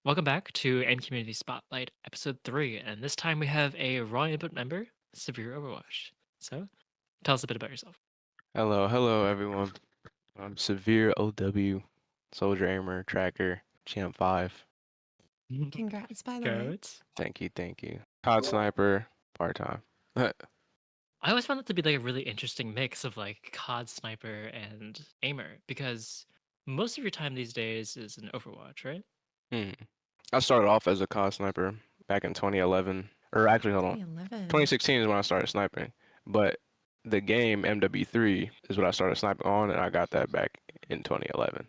Welcome back to AIM Community Spotlight, episode 3, and this time we have a raw input member, Severe Overwatch. So, tell us a bit about yourself. Hello everyone. I'm SevereOW, Soldier Aimer, Tracker, Champ 5. Congrats, by the way. Goats. Thank you. COD Sniper, part-time. I always found that to be like a really interesting mix of like COD sniper and aimer because most of your time these days is in Overwatch, right? Hmm. I started off as a COD Sniper back in 2011. Or actually, hold on. 2011. 2016 is when I started sniping. But the game MW3 is what I started sniping on, and I got that back in 2011.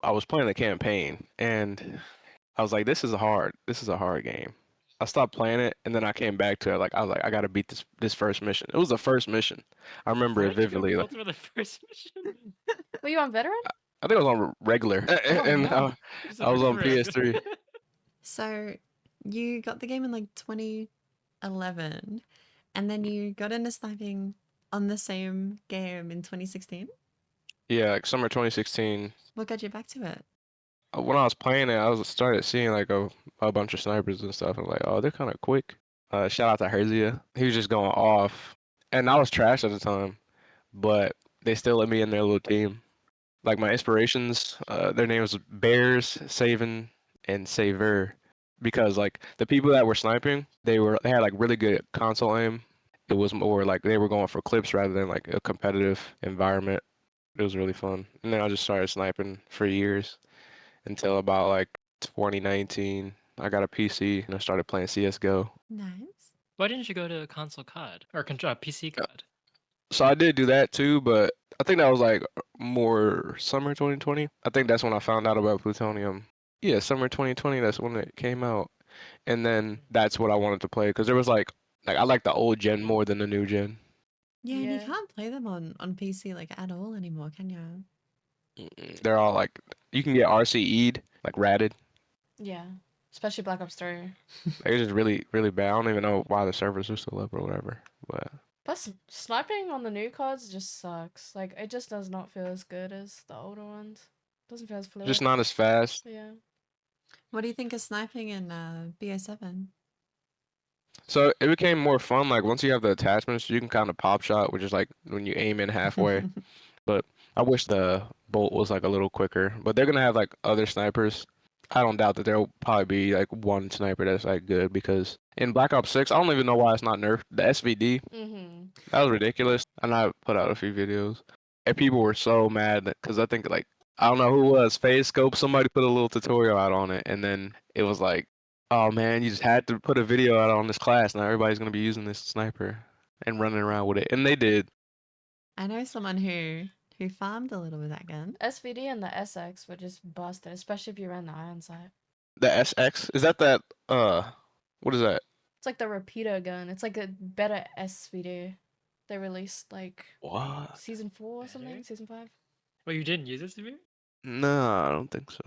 I was playing the campaign, and I was like, this is a hard game. I stopped playing it, and then I came back to it. Like I was like, I gotta beat this first mission. It was the first mission. I remember it How'd you go vividly. full through the first mission? Were you on veteran? I think I was on regular, Oh and no. Just I was a on rig. PS3. So you got the game in like 2011, and then you got into sniping on the same game in 2016. Yeah, like summer 2016. What got you back to it? When I was playing it, I was started seeing like a bunch of snipers and stuff. I'm like, oh, they're kind of quick. Shout out to Herzia. He was just going off, and I was trash at the time, but they still let me in their little team. Like my inspirations, their names was Bears, Saven, and Saver, because like the people that were sniping, they had like really good console aim. It was more like they were going for clips rather than like a competitive environment. It was really fun. And then I just started sniping for years until about like 2019. I got a PC and I started playing CS:GO. Nice. Why didn't you go to console COD or PC COD? So I did do that too, but I think that was like more summer 2020. I think that's when I found out about plutonium. Yeah, summer 2020. That's when it came out, and then that's what I wanted to play because there was like I like the old gen more than the new gen. Yeah, and you Yeah. can't play them on PC like at all anymore, can you? They're all like you can get RCE'd like ratted. Yeah. Especially Black Ops 3. They're just really bad. I don't even know why the servers are still up or whatever. But Plus, sniping on the new cards just sucks. Like, it just does not feel as good as the older ones. Doesn't feel as just fluid. not as fast. Yeah. What do you think of sniping in BO7? So it became more fun. Like once you have the attachments, you can kind of pop shot, which is like when you aim in halfway. But I wish the bolt was like a little quicker. But they're gonna have like other snipers. I don't doubt that there'll probably be like one sniper that's like good because in Black Ops 6, I don't even know why it's not nerfed. The SVD, Mm-hmm. that was ridiculous. And I put out a few videos. And people were so mad because I think like I don't know who it was, Phase Scope, somebody put a little tutorial out on it and then it was like, oh man, you just had to put a video out on this class. Now everybody's gonna be using this sniper and running around with it. And they did. I know someone who farmed a little with that gun. SVD and the SX were just busted, especially if you ran the iron sight. The SX? Is that what is that? It's like the repeater gun. It's like a better SVD. They released like What? season 4 or something, Better? season 5. Well, you didn't use it, Severe? No, I don't think so.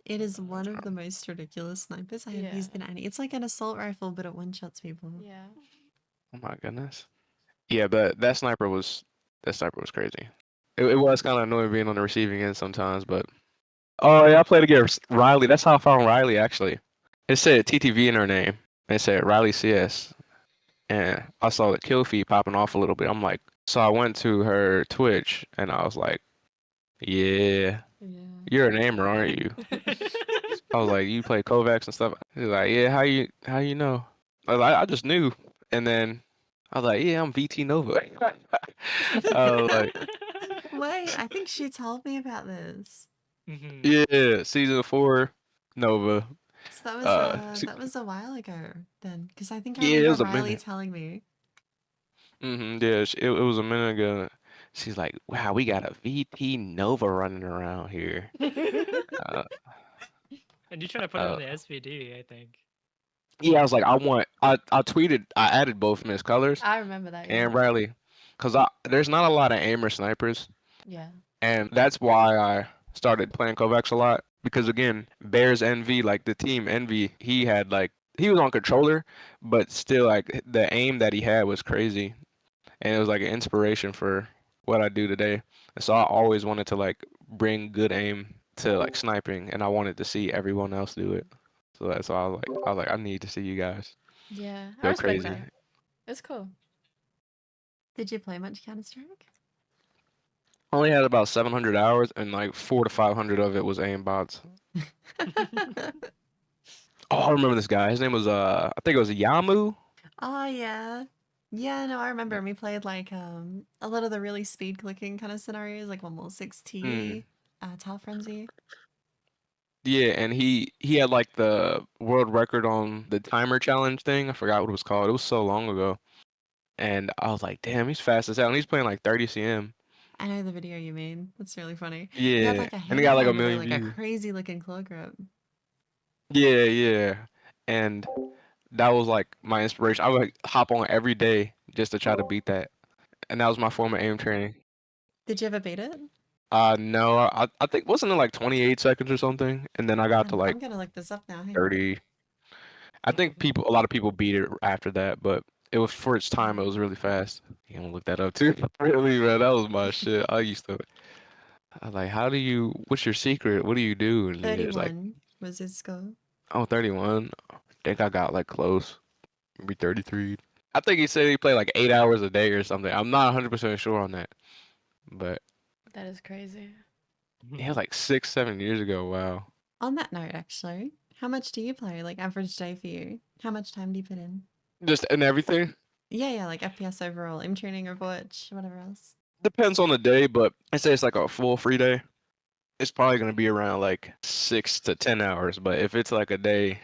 It is one of the most ridiculous snipers I have Yeah. used in any. It's like an assault rifle, but it one-shots people. Yeah. Oh my goodness. Yeah, but that sniper was crazy. It was kind of annoying being on the receiving end sometimes, but oh yeah, I played against Riley. That's how I found Riley actually. It said TTV in her name. And it said Riley CS, and I saw the kill feed popping off a little bit. I'm like, so I went to her Twitch, and I was like, yeah, Yeah. you're an aimer, aren't you? I was like, you play Kovacs and stuff. He's like, yeah, how you know? I was like, I just knew. And then I was like, yeah, I'm VT Nova. I was like, Wait, I think she told me about this. Mhm. yeah, season 4 Nova. So that was Uh, uh se- that was a while ago then, because I think I yeah, it remember was a Riley minute. telling me. Yeah, it was a minute ago. She's like, wow, we got a VT Nova running around here. Uh, And you trying to put it on uh, the SVD, I think. yeah, I was like, I tweeted, I added both Miss Colors I remember that, yeah. and Riley, cause there's not a lot of aimer snipers. Yeah. And that's why I started playing Kovacs a lot. Because again, Bears Envy, like the team Envy, he was on controller, but still like the aim that he had was crazy. And it was like an inspiration for what I do today. And so I always wanted to like bring good aim to like sniping and I wanted to see everyone else do it. So that's why I need to see you guys Yeah, I go respect crazy. that. It's cool. Did you play much Counter Strike? I only had about 700 hours, and like 400 to 500 of it was aimbots. Oh, I remember this guy. His name was I think it was Yamu. Oh yeah. Yeah, no, I remember we played like a lot of the really speed clicking kind of scenarios, like 1.6T, Mm. Tile Frenzy. Yeah, and he had like the world record on the timer challenge thing. I forgot what it was called. It was so long ago. And I was like, damn, he's fast as hell. And he's playing like 30 CM. I know the video you mean. That's really funny. He had Yeah, like a and he header got like a phone with a, million like a views. crazy looking claw grip. Yeah, yeah. And that was like my inspiration. I would like, hop on every day just to try to beat that. And that was my form of aim training. Did you ever beat it? No, I think wasn't it like 28 seconds or something? And then I got to I'm like gonna look this up now. Hang on. 30. I think a lot of people beat it after that, but it was for its time. It was really fast. You can look that up too. Really, man, that was my shit. I was like, what's your secret? What do you do? And it's like, 31 was his score. oh, 31. I think I got like close, maybe 33. I think he said he played like 8 hours a day or something. I'm not 100% sure on that, but That is crazy. it was like 6, 7 years ago. Wow. On that note, actually, how much do you play? Like average day for you? How much time do you put in? Just and everything. Yeah, like FPS overall, aim training, Overwatch, whatever else. Depends on the day, but I say it's like a full free day. It's probably gonna be around like 6 to 10 hours. But if it's like a day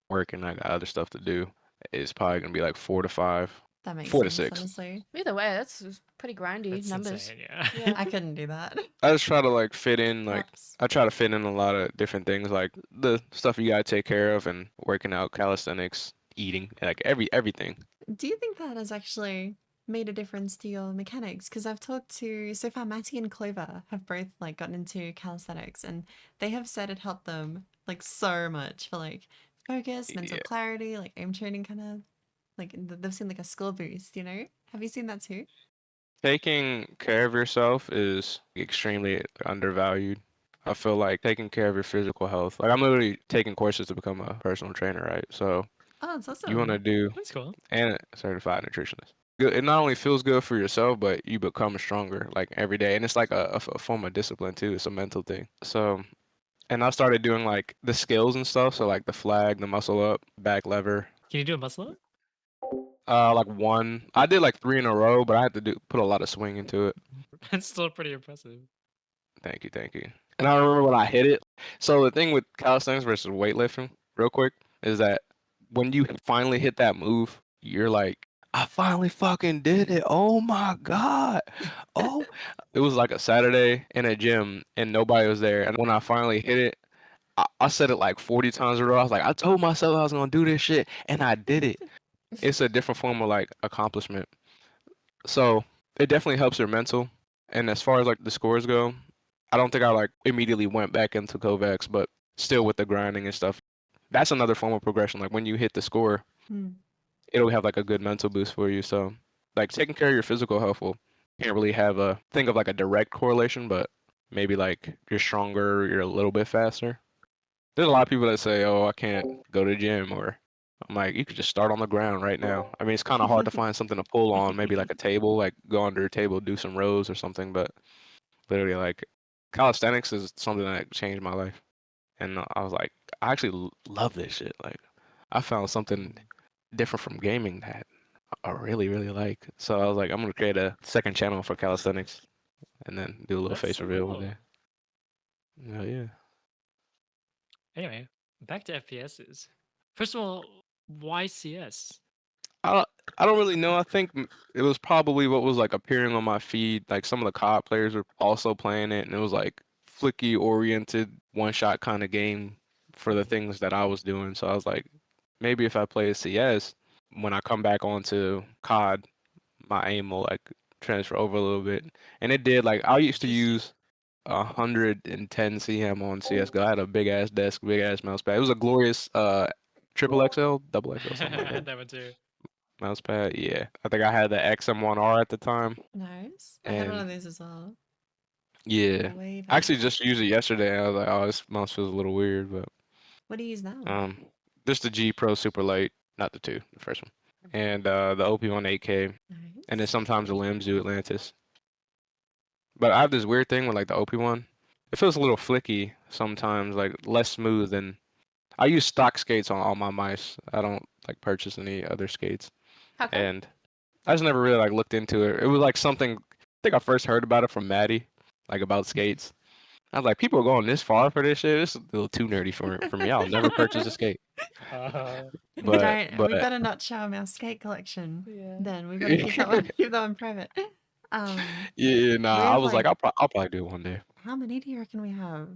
working, I got other stuff to do, it's probably gonna be like 4 to 5, That makes four to sense, six. honestly. Either way, that's pretty grindy That's numbers. insane, yeah. Yeah. I couldn't do that. I just try to like fit in like Props. I try to fit in a lot of different things like the stuff you gotta take care of and working out, calisthenics, eating, like everything. Do you think that has actually made a difference to your mechanics? Because I've talked to so far Matty and Clover have both like gotten into calisthenics and they have said it helped them like so much for like focus, mental Yeah. clarity, like aim training kind of like they've seen like a score boost, you know? Have you seen that too? Taking care of yourself is extremely undervalued. I feel like taking care of your physical health. Like I'm literally taking courses to become a personal trainer, right? So Oh, it's you want to awesome. do That's cool. and a certified nutritionist. Good. It not only feels good for yourself, but you become stronger like every day, and it's like a form of discipline too. It's a mental thing. So, and I started doing like the skills and stuff. So like the flag, the muscle up, back lever. Can you do a muscle up? Like one. I did like 3 in a row, but I had to put a lot of swing into it. That's still pretty impressive. Thank you, thank you. And I remember when I hit it. So the thing with calisthenics versus weightlifting, real quick, is that when you finally hit that move, you're like, I finally fucking did it. Oh my God. Oh, it was like a Saturday in a gym and nobody was there. And when I finally hit it, I said it like 40 times in a row. I was like, I told myself I was gonna do this shit and I did it. It's a different form of like accomplishment. So it definitely helps your mental. And as far as like the scores go, I don't think I like immediately went back into Kovacs, but still with the grinding and stuff, that's another form of progression. Like when you hit the score, Hmm. it'll have like a good mental boost for you. So like taking care of your physical health will can't really have a think of like a direct correlation, but maybe like you're stronger, you're a little bit faster. There's a lot of people that say, "Oh, I can't go to the gym," or I'm like, you could just start on the ground right now. I mean, it's kind of hard to find something to pull on, maybe like a table, like go under a table, do some rows or something, but literally like calisthenics is something that changed my life. And I was like, I actually love this shit. Like, I found something different from gaming that I really, really like. So I was like, I'm gonna create a second channel for calisthenics and then do a little That's face so reveal one cool. day. Oh yeah. Anyway, back to FPSs. First of all, why CS? I don't, I don't really know. I think it was probably what was like appearing on my feed. Like some of the COD players were also playing it, and it was like flicky oriented one shot kind of game for the things that I was doing. So I was like, maybe if I play a CS, when I come back onto COD, my aim will like transfer over a little bit. And it did. Like I used to Interesting. use 110 CM on CS:GO. I had a big ass desk, big ass mouse pad. It was a glorious triple XL, double XL, something like I that. had that one too. Mouse pad, yeah. I think I had the XM1R at the time, Nice. I had one and of these as well. yeah, Way I back. actually just used it yesterday. And I was like, oh, this mouse feels a little weird, but What do you use now? Just the G Pro Super Light, not the 2, the first one, and the OP1 8K, and then Nice. sometimes the Limbs do Atlantis. But I have this weird thing with like the OP1. It feels a little flicky sometimes, like less smooth than. I use stock skates on all my mice. I don't like purchase any other skates, How come? and I just never really like looked into it. It was like something. I think I first heard about it from Maddie, like about skates. I was like, people are going this far for this shit. This is a little too nerdy for me. I'll never purchase a skate. We But better not show him our skate collection. Yeah. Then we better keep that one private. yeah, nah. We I have was like, like, I'll probably do it one day. how many do you reckon we have?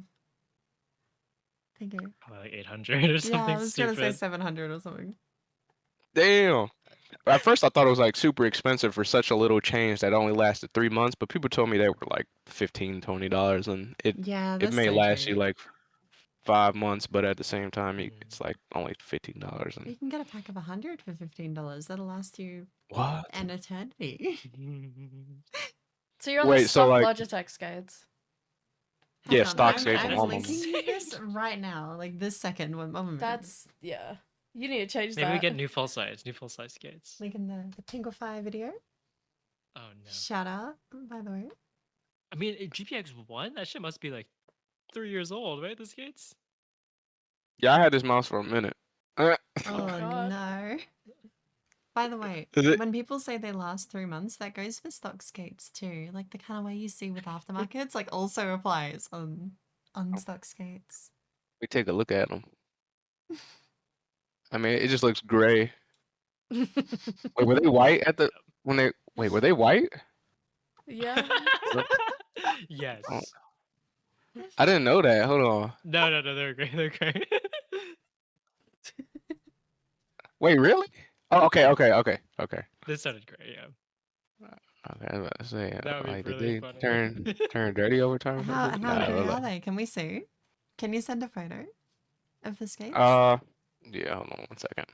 Thank you. Probably like 800 or Yeah, something I was gonna say stupid. 700 or something. Damn. At first, I thought it was like super expensive for such a little change that only lasted 3 months. But people told me they were like $15, $20, and Yeah, it that's may so last you cheap. like 5 months, but at the same time, Mm. it's like only $15. And You can get a pack of 100 for $15. That'll last you what? an eternity. So you're on the Wait, so stock like, Logitech skates. Hang yeah, on, stock I'm, skates on I'm all my my linking mice. you this right now, like this second. One moment. That's yeah. You need to change Maybe we that. get new full size skates. Link in the Pinklefy video. Oh no. Shout out, by the way. I mean, GPX1, that shit must be like 3 years old, right? The skates. yeah, I had this mouse for a minute. Oh God. no. By the way, Is it? when people say they last 3 months, that goes for stock skates too. Like the kind of way you see with aftermarkets, like also applies on stock skates. We take a look at them. I mean, it just looks gray. Wait, were they white at the when they? Wait, were they white? Yeah. Yes. Oh, I didn't know that. Hold on. No, they're great. They're great. Wait, really? Oh, okay. This sounded great. Yeah, Okay, I was about to say, that would like, be did really they funny. turn dirty over time? How Nah, good look. are they? Can we see? Can you send a photo of the skates? Yeah, hold on one second.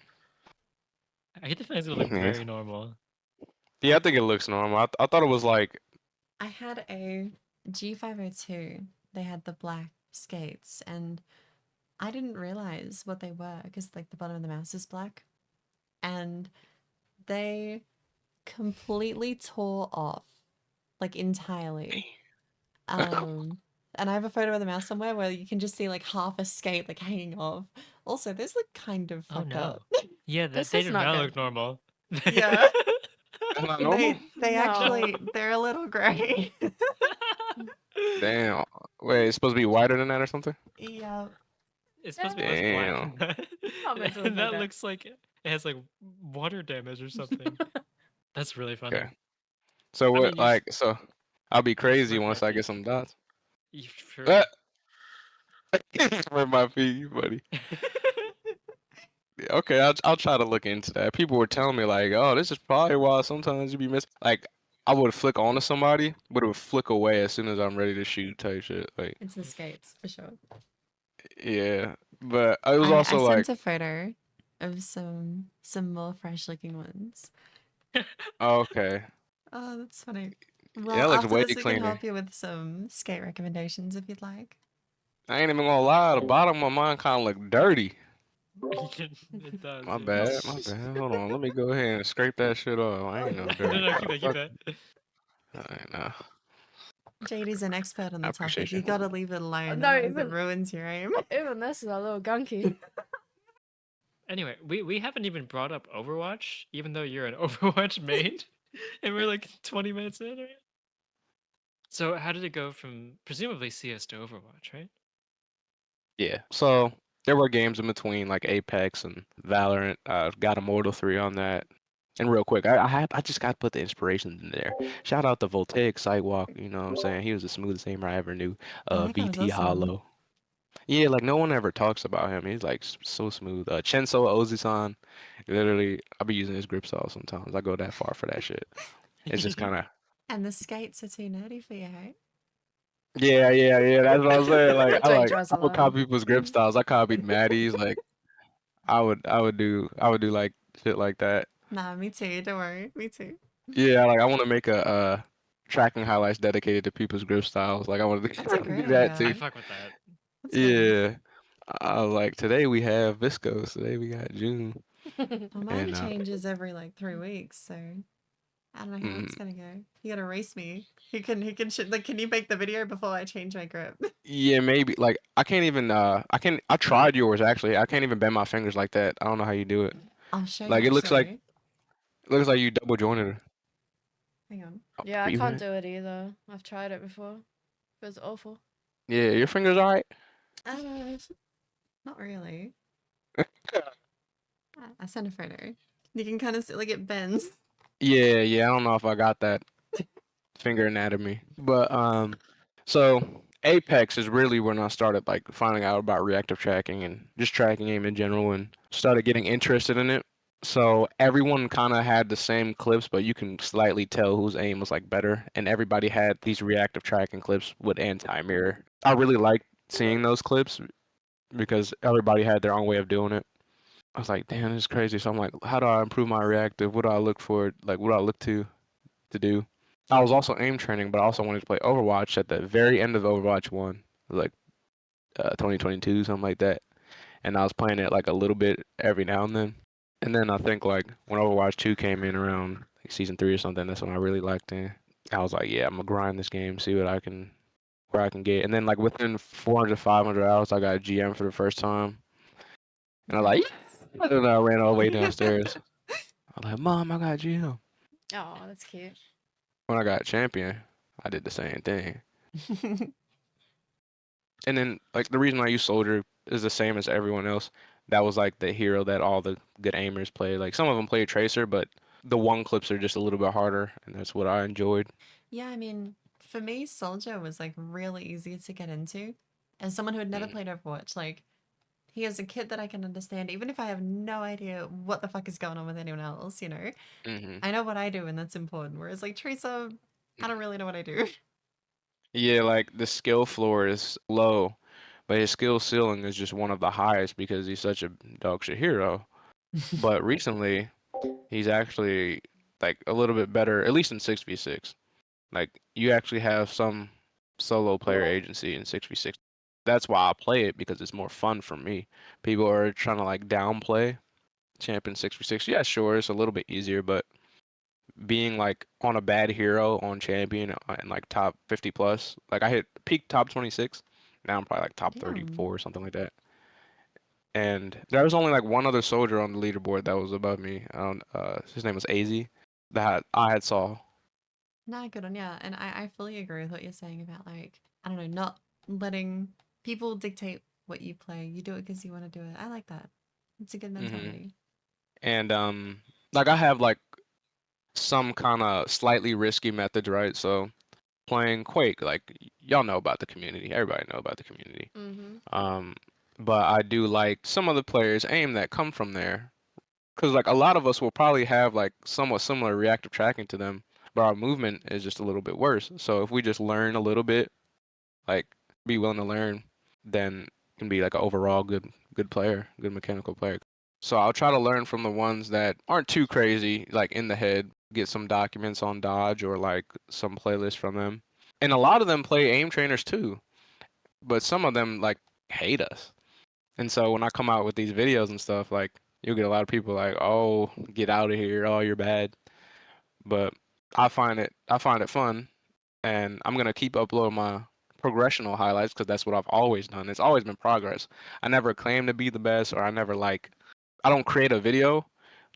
I get the feeling it's gonna look Yeah, very normal. yeah, I think it looks normal. I thought it was like, I had a G502. They had the black skates, and I didn't realize what they were because like the bottom of the mouse is black, and they completely tore off, like entirely. And I have a photo of the mouse somewhere where you can just see like half a skate like hanging off. Also, those look kind of Oh fucked no. up. Yeah, This they is do not not good. look normal. Yeah. that's not normal. They No. actually they're a little gray. Damn. Wait, it's supposed to be whiter than that or something? Yeah. It's supposed to be less black than Damn. that. Not meant to look And like that that. looks like it has like water damage or something. That's really funny. Okay. So I mean, what? Like, so I'll be you just crazy wear once I flat get feet. some dots. You sure? Ah! Where my feet, buddy. Yeah, okay, I'll try to look into that. People were telling me like, oh, this is probably why sometimes you be missing. Like, I would flick onto somebody, but it would flick away as soon as I'm ready to shoot type shit. Like, It's the skates for sure. yeah, but it was I also like, sent a photo of some more fresh looking ones. oh, okay, Oh, that's funny. yeah, Well, that looks after way this we can cleaner. help you with some skate recommendations if you'd like. I ain't even gonna lie, the bottom of mine kind of look dirty. It does, My yeah. bad, my bad. Hold on, let me go ahead and scrape that shit off. I ain't no dirty No, keep that, keep motherfucker. that. Alright, nah, JD's an expert on I the topic. appreciate You you. gotta leave it alone, No, otherwise it even ruins your aim. even this is a little gunky. Anyway, we haven't even brought up Overwatch, even though you're an Overwatch main, and we're like 20 minutes in, right? So how did it go from presumably CS to Overwatch, right? Yeah. So there were games in between like Apex and Valorant. Got Immortal 3 on that. And real quick, I just got to put the inspirations in there. Shout out to Voltaic Sidewalk, you know what I'm saying? He was the smoothest aimer I ever knew. Oh, that guy was VT awesome. Hollow. Yeah, like no one ever talks about him. He's like so smooth. Chenso Ozisan. Literally, I'll be using his grip saw sometimes. I go that far for that shit. It's just kind of And the skates are too nerdy for you, hey? yeah. That's what I'm saying. JD draws I a would line. copy people's grip styles. I copied Maddie's. Like I would do like shit like that. Nah, me too. Don't worry. Me too. Yeah, like I want to make a tracking highlights dedicated to people's grip styles. Like I want to That's a do great that I too. idea. fuck with that. That's good. Yeah. I was like, today we have Viscos. Today we got June. Well, mine And changes every like 3 weeks, so I don't know how mm, it's gonna go. You gotta race me. Like, can you make the video before I change my grip? yeah, maybe like I can't even I tried yours actually. I can't even bend my fingers like that. I don't know how you do it. I'll show you Like actually. it looks like you double jointed it. Hang on. Oh, Yeah, I you can't had? do it either. I've tried it before. It was awful. Yeah, your fingers alright? Uh, not really. I sent a photo. You can kind of see like it bends. Yeah, yeah, I don't know if I got that finger anatomy. But so Apex is really when I started like finding out about reactive tracking and just tracking aim in general and started getting interested in it. So everyone kind of had the same clips, but you can slightly tell whose aim was like better. And everybody had these reactive tracking clips with anti-mirror. I really liked seeing those clips because everybody had their own way of doing it. I was like, damn, this is crazy. So I'm like, how do I improve my reactive? What do I look for? Like, what do I look to do? I was also aim training, but I also wanted to play Overwatch at the very end of Overwatch 1, like 2022, something like that. And I was playing it like a little bit every now and then. And then I think like when Overwatch 2 came in around like season 3 or something, that's when I really liked it. I was like, yeah, I'm gonna grind this game, see what I can where I can get. And then like within 400, 500 hours, I got GM for the first time. And I was like, yeah. And then I ran all the way downstairs. I was like, Mom, I got GM. Oh, that's cute. When I got champion, I did the same thing. And then like the reason I use soldier is the same as everyone else. That was like the hero that all the good aimers play. Like some of them play tracer, but the one clips are just a little bit harder, and that's what I enjoyed. Yeah, I mean, for me, Soldier was like really easy to get into. As someone who had never Mm, played Overwatch, like he is a kid that I can understand, even if I have no idea what the fuck is going on with anyone else, you know? hmm I know what I do and that's important. Whereas like Tracer, I don't really know what I do. Yeah, like the skill floor is low, but his skill ceiling is just one of the highest because he's such a dog shit hero. But recently, he's actually like a little bit better, at least in 6v6. Like you actually have some solo player agency in 6v6. That's why I play it because it's more fun for me. People are trying to like downplay champion 6v6. Yeah, sure, it's a little bit easier, but being like on a bad hero on champion and like top 50 plus, like I hit peak top 26. Now I'm probably like top Damn. 34 or something like that. And there was only like one other soldier on the leaderboard that was above me. I don't, his name was AZ that I had saw. Nah, good on yeah. And I fully agree with what you're saying about like, I don't know, not letting people dictate what you play. You do it because you want to do it. I like that. It's a good hmm mentality. And like I have like some kind of slightly risky methods, right? So playing Quake, like y'all know about the community. Everybody know about the community. Mm-hmm. Um, but I do like some of the players aim that come from there, because like a lot of us will probably have like somewhat similar reactive tracking to them, but our movement is just a little bit worse. So if we just learn a little bit, like be willing to learn, then can be like an overall good player, good mechanical player. So I'll try to learn from the ones that aren't too crazy, like in the head, get some documents on Dodge or like some playlist from them. And a lot of them play aim trainers too, but some of them like hate us. And so when I come out with these videos and stuff, like you'll get a lot of people like, "Oh, get out of here! Oh, you're bad." But I find it fun, and I'm gonna keep uploading my progressional highlights because that's what I've always done. It's always been progress. I never claim to be the best, or I don't create a video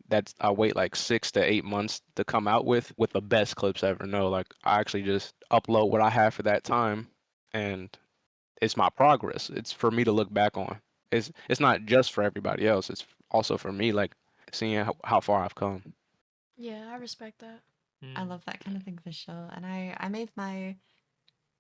that's I wait like 6 to 8 months to come out with the best clips ever. No, like I actually just upload what I have for that time, and it's my progress. It's for me to look back on. It's not just for everybody else. It's also for me, like seeing how far I've come. Yeah, I respect that. I Mm. love that kind of thing for sure. And I made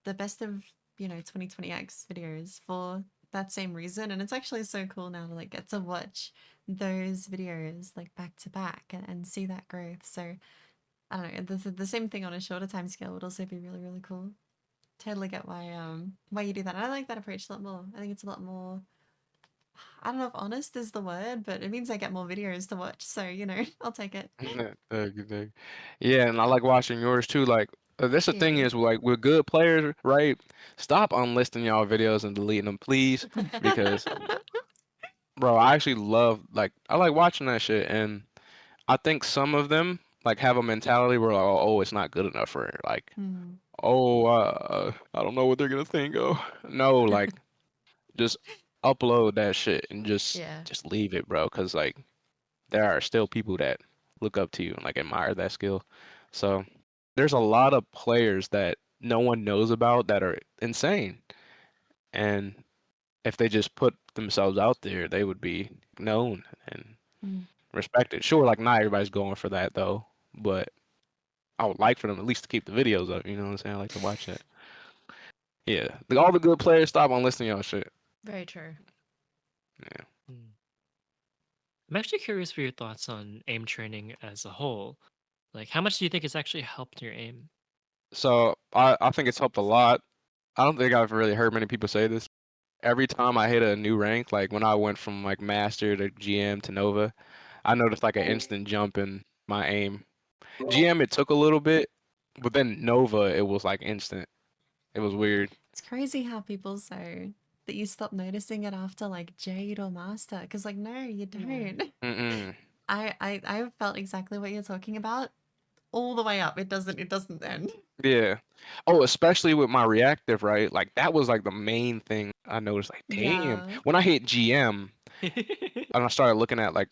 the best of, 2020X videos for that same reason. And it's actually so cool now to like get to watch those videos like back to back and see that growth. So I don't know, the same thing on a shorter time scale would also be really, really cool. Totally get why you do that. And I like that approach a lot more. I think it's a lot more, I don't know if honest is the word, but it means I get more videos to watch. So, I'll take it. Thank you, thank you. Yeah, and I like watching yours too. Like That's the thing Yeah. is like with good players, right? Stop unlisting y'all videos and deleting them, please, because bro, I actually love like I like watching that shit, and I think some of them like have a mentality where like, oh, it's not good enough for it. Like, Hmm. oh, I don't know what they're gonna think. Oh, no, like just upload that shit and Yeah. just leave it, bro, because like there are still people that look up to you and like admire that skill. So there's a lot of players that no one knows about that are insane, and if they just put themselves out there, they would be known and Mm. respected. Sure, like not everybody's going for that though, but I would like for them at least to keep the videos up. You know what I'm saying? I like to watch that. Yeah, all the good players stop on listening y'all shit. Very true. Yeah. Hmm. I'm actually curious for your thoughts on aim training as a whole. Like, how much do you think it's actually helped your aim? So I think it's helped a lot. I don't think I've really heard many people say this. Every time I hit a new rank, like when I went from like master to GM to Nova, I noticed like an instant jump in my aim. GM it took a little bit, but then Nova it was like instant. It was weird. It's crazy how people say that you stop noticing it after like Jade or Master. Because like, no, you don't. Mm-mm. I felt exactly what you're talking about all the way up. It doesn't end. Yeah. Oh, especially with my reactive, right? Like that was like the main thing I noticed. Like, damn, Yeah. when I hit GM and I started looking at like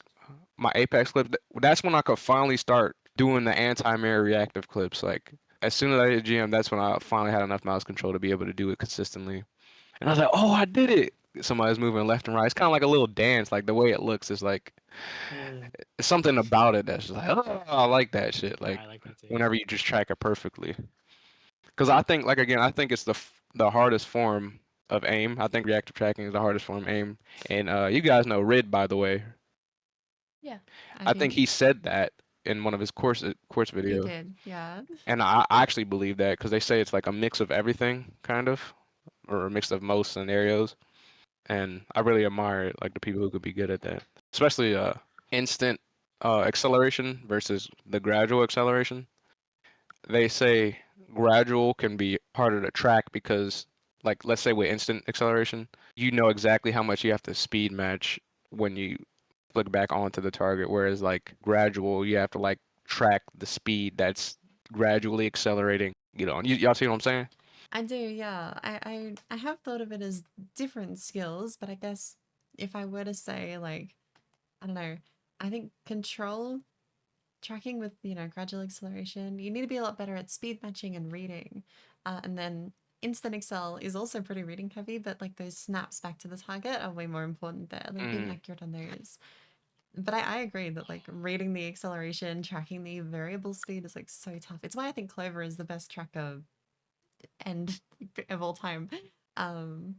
my Apex clip, that's when I could finally start doing the anti-mirror reactive clips. Like as soon as I hit GM, that's when I finally had enough mouse control to be able to do it consistently. And I was like, oh, I did it. Somebody's moving left and right. It's kind of like a little dance. Like the way it looks is like Mm, it's something about it that's just like, oh, I like that shit. yeah, Like I like that too. whenever you just track it perfectly. Because I think, like again, I think it's the hardest form of aim. I think reactive tracking is the hardest form of aim. And you guys know Rid, by the way. Yeah. I I do. think he said that in one of his course He videos, did. Yeah. and I actually believe that because they say it's like a mix of everything, kind of, or a mix of most scenarios. And I really admire like the people who could be good at that, especially instant acceleration versus the gradual acceleration. They say gradual can be harder to track because like let's say with instant acceleration, you know exactly how much you have to speed match when you flick back onto the target, whereas like gradual you have to like track the speed that's gradually accelerating. You know, y'all see what I'm saying? I do, yeah. I have thought of it as different skills, but I guess if I were to say like, I don't know, I think control tracking with, gradual acceleration, you need to be a lot better at speed matching and reading. And then instant excel is also pretty reading heavy, but like those snaps back to the target are way more important there, like being Mm. accurate on those. But I agree that like reading the acceleration, tracking the variable speed is like so tough. It's why I think Clover is the best tracker and of all time. Um,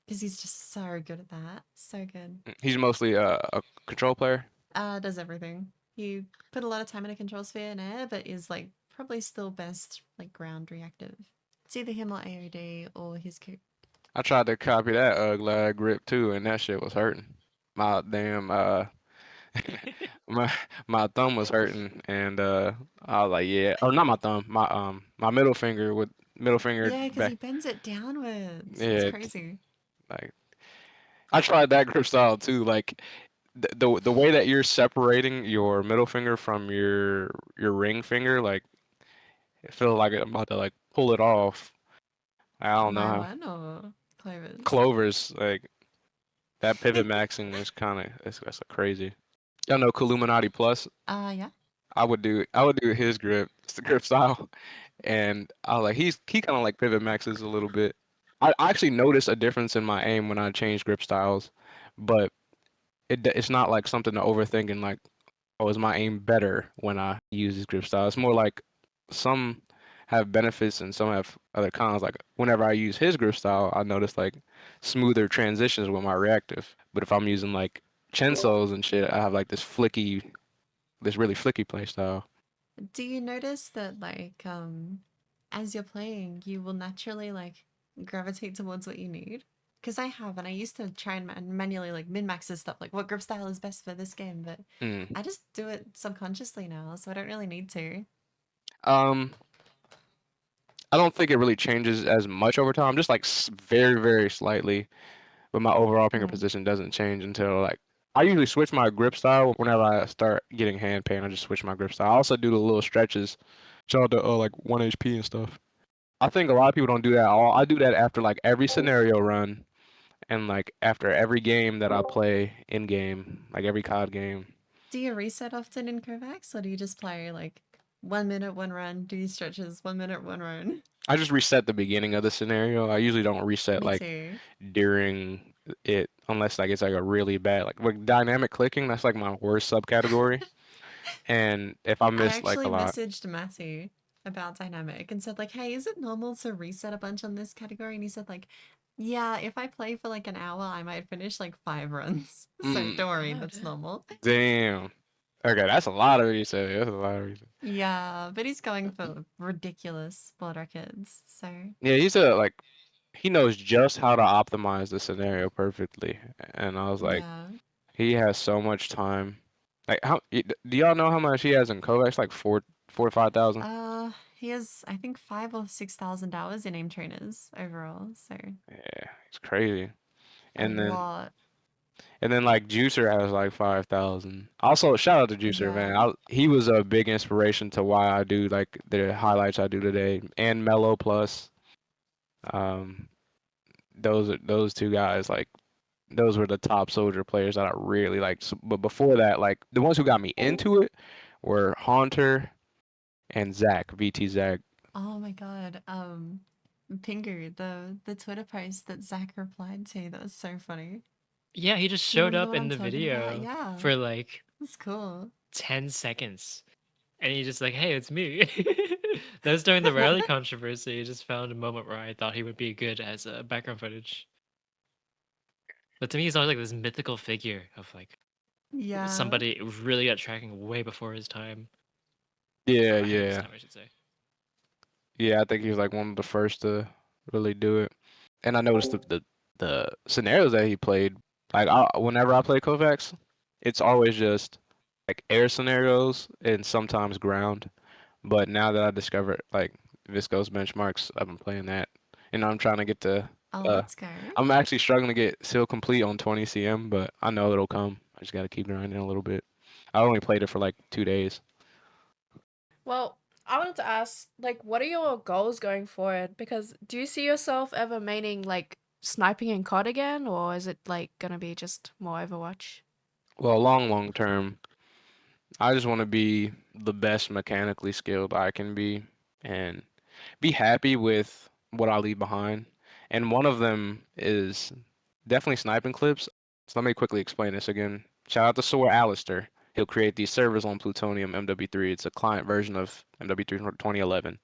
because he's just so good at that. So good. He's mostly a control player. Does everything. He put a lot of time in a control sphere and air, but is like probably still best like ground reactive. It's either him or AOD or his coop. I tried to copy that glide grip too, and that shit was hurting. My damn my my thumb was hurting, and I was like, yeah, or not my thumb, my middle finger with middle finger Yeah, because he back. bends it downwards. It's Yeah, crazy. like I tried that grip style too. Like the way that you're separating your middle finger from your ring finger, like it feels like I'm about to like pull it off. I don't know My how. one or Clover's? Clovers, like that pivot maxing is kind of that's crazy. Y'all know Illuminati Plus. Yeah. I would do his grip, it's the grip style, and I was like he kind of like pivot maxes a little bit. I actually noticed a difference in my aim when I changed grip styles, but it's not like something to overthink and like, oh, is my aim better when I use this grip style? It's more like some have benefits and some have other cons. Like whenever I use his grip style, I notice like smoother transitions with my reactive. But if I'm using like Chensos and shit, I have like this really flicky play style. Do you notice that like as you're playing, you will naturally like gravitate towards what you need? Because I have, and I used to try and manually like min max this stuff, like what grip style is best for this game, but Mm. I just do it subconsciously now, so I don't really need to. Um, I don't think it really changes as much over time, just like very, very slightly. But my overall finger Mm. position doesn't change until like I usually switch my grip style whenever I start getting hand pain. I just switch my grip style. I also do the little stretches, shout out to like 1 HP and stuff. I think a lot of people don't do that at all. I do that after like every scenario run and like after every game that I play in game, like every COD game. Do you reset often in Kovacs, or do you just play like 1 minute, one run, do your stretches, 1 minute, one run? I just reset the beginning of the scenario. I usually don't reset Me like too. during it unless like it's like a really bad like dynamic clicking. That's like my worst subcategory. And if I I miss like a actually lot, messaged Matty about dynamic and said like, "Hey, is it normal to reset a bunch on this category?" And he said like, "Yeah, if I play for like an hour, I might finish like 5 runs. So mm, don't worry, God. that's normal." damn. Okay, that's a lot of reset. That's a lot of reset. Yeah, but he's going for ridiculous world records. So Yeah, he's a like he knows just how to optimize the scenario perfectly. And I was like, yeah. he has so much time. Like, do y'all know how much he has in Kovacs? Like 4 to 5 thousand. He has I think 5 or 6 thousand hours in aim trainers overall. So Yeah, it's crazy. a And then lot. like Juicer has like 5,000. Also, shout out to Juicer, man. Yeah. He was a big inspiration to why I do like the highlights I do today. And Mellow Plus. Um, those two guys like those were the top soldier players that I really liked. But before that, like the ones who got me into it were Haunter and Zach, VT Zach. Oh my god. Pingu, the Twitter post that Zach replied to, that was so funny. Yeah, he just Do you showed remember up what in I'm the talking about? video Yeah. for like That's cool. 10 seconds. And he's just like, hey, it's me. That was during the Riley controversy. He just found a moment where I thought he would be good as a background footage. But to me, he's always like this mythical figure of like Yeah. somebody who really got tracking way before his time. Yeah, Or ahead of his yeah, time, I should say. yeah. I think he was like one of the first to really do it. And I noticed the scenarios that he played. Like whenever I play Kovacs, it's always just like air scenarios and sometimes ground. But now that I discovered like Visco's benchmarks, I've been playing that, and I'm trying to get to. Oh, Uh, let's go. I'm actually struggling to get seal complete on 20 cm, but I know it'll come. I just gotta keep grinding a little bit. I only played it for like 2 days. Well, I wanted to ask, like, what are your goals going forward? Because do you see yourself ever maining like sniping in COD again, or is it like gonna be just more Overwatch? Well, long term, I just want to be the best mechanically skilled I can be, and be happy with what I leave behind. And one of them is definitely sniping clips. So let me quickly explain this again. Shout out to Soar Alistair. He'll create these servers on Plutonium MW3. It's a client version of MW3 from 2011,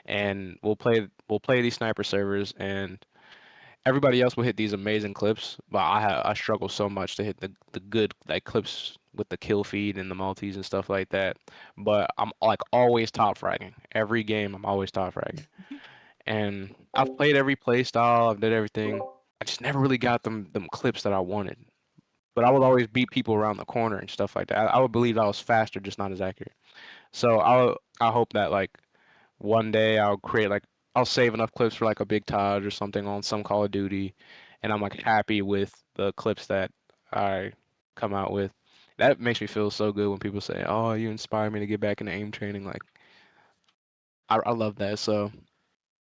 and we'll play these sniper servers, and everybody else will hit these amazing clips, but I struggle so much to hit the good like clips with the kill feed and the multis and stuff like that. But I'm like always top fragging. Every game I'm always top fragging. And I've played every play style, I've did everything. I just never really got them clips that I wanted. But I would always beat people around the corner and stuff like that. I would believe I was faster, just not as accurate. So I hope that like one day I'll create like I'll save enough clips for like a big Taj or something on some Call of Duty, and I'm like happy with the clips that I come out with. That makes me feel so good when people say, "Oh, you inspire me to get back into aim training." Like I love that. So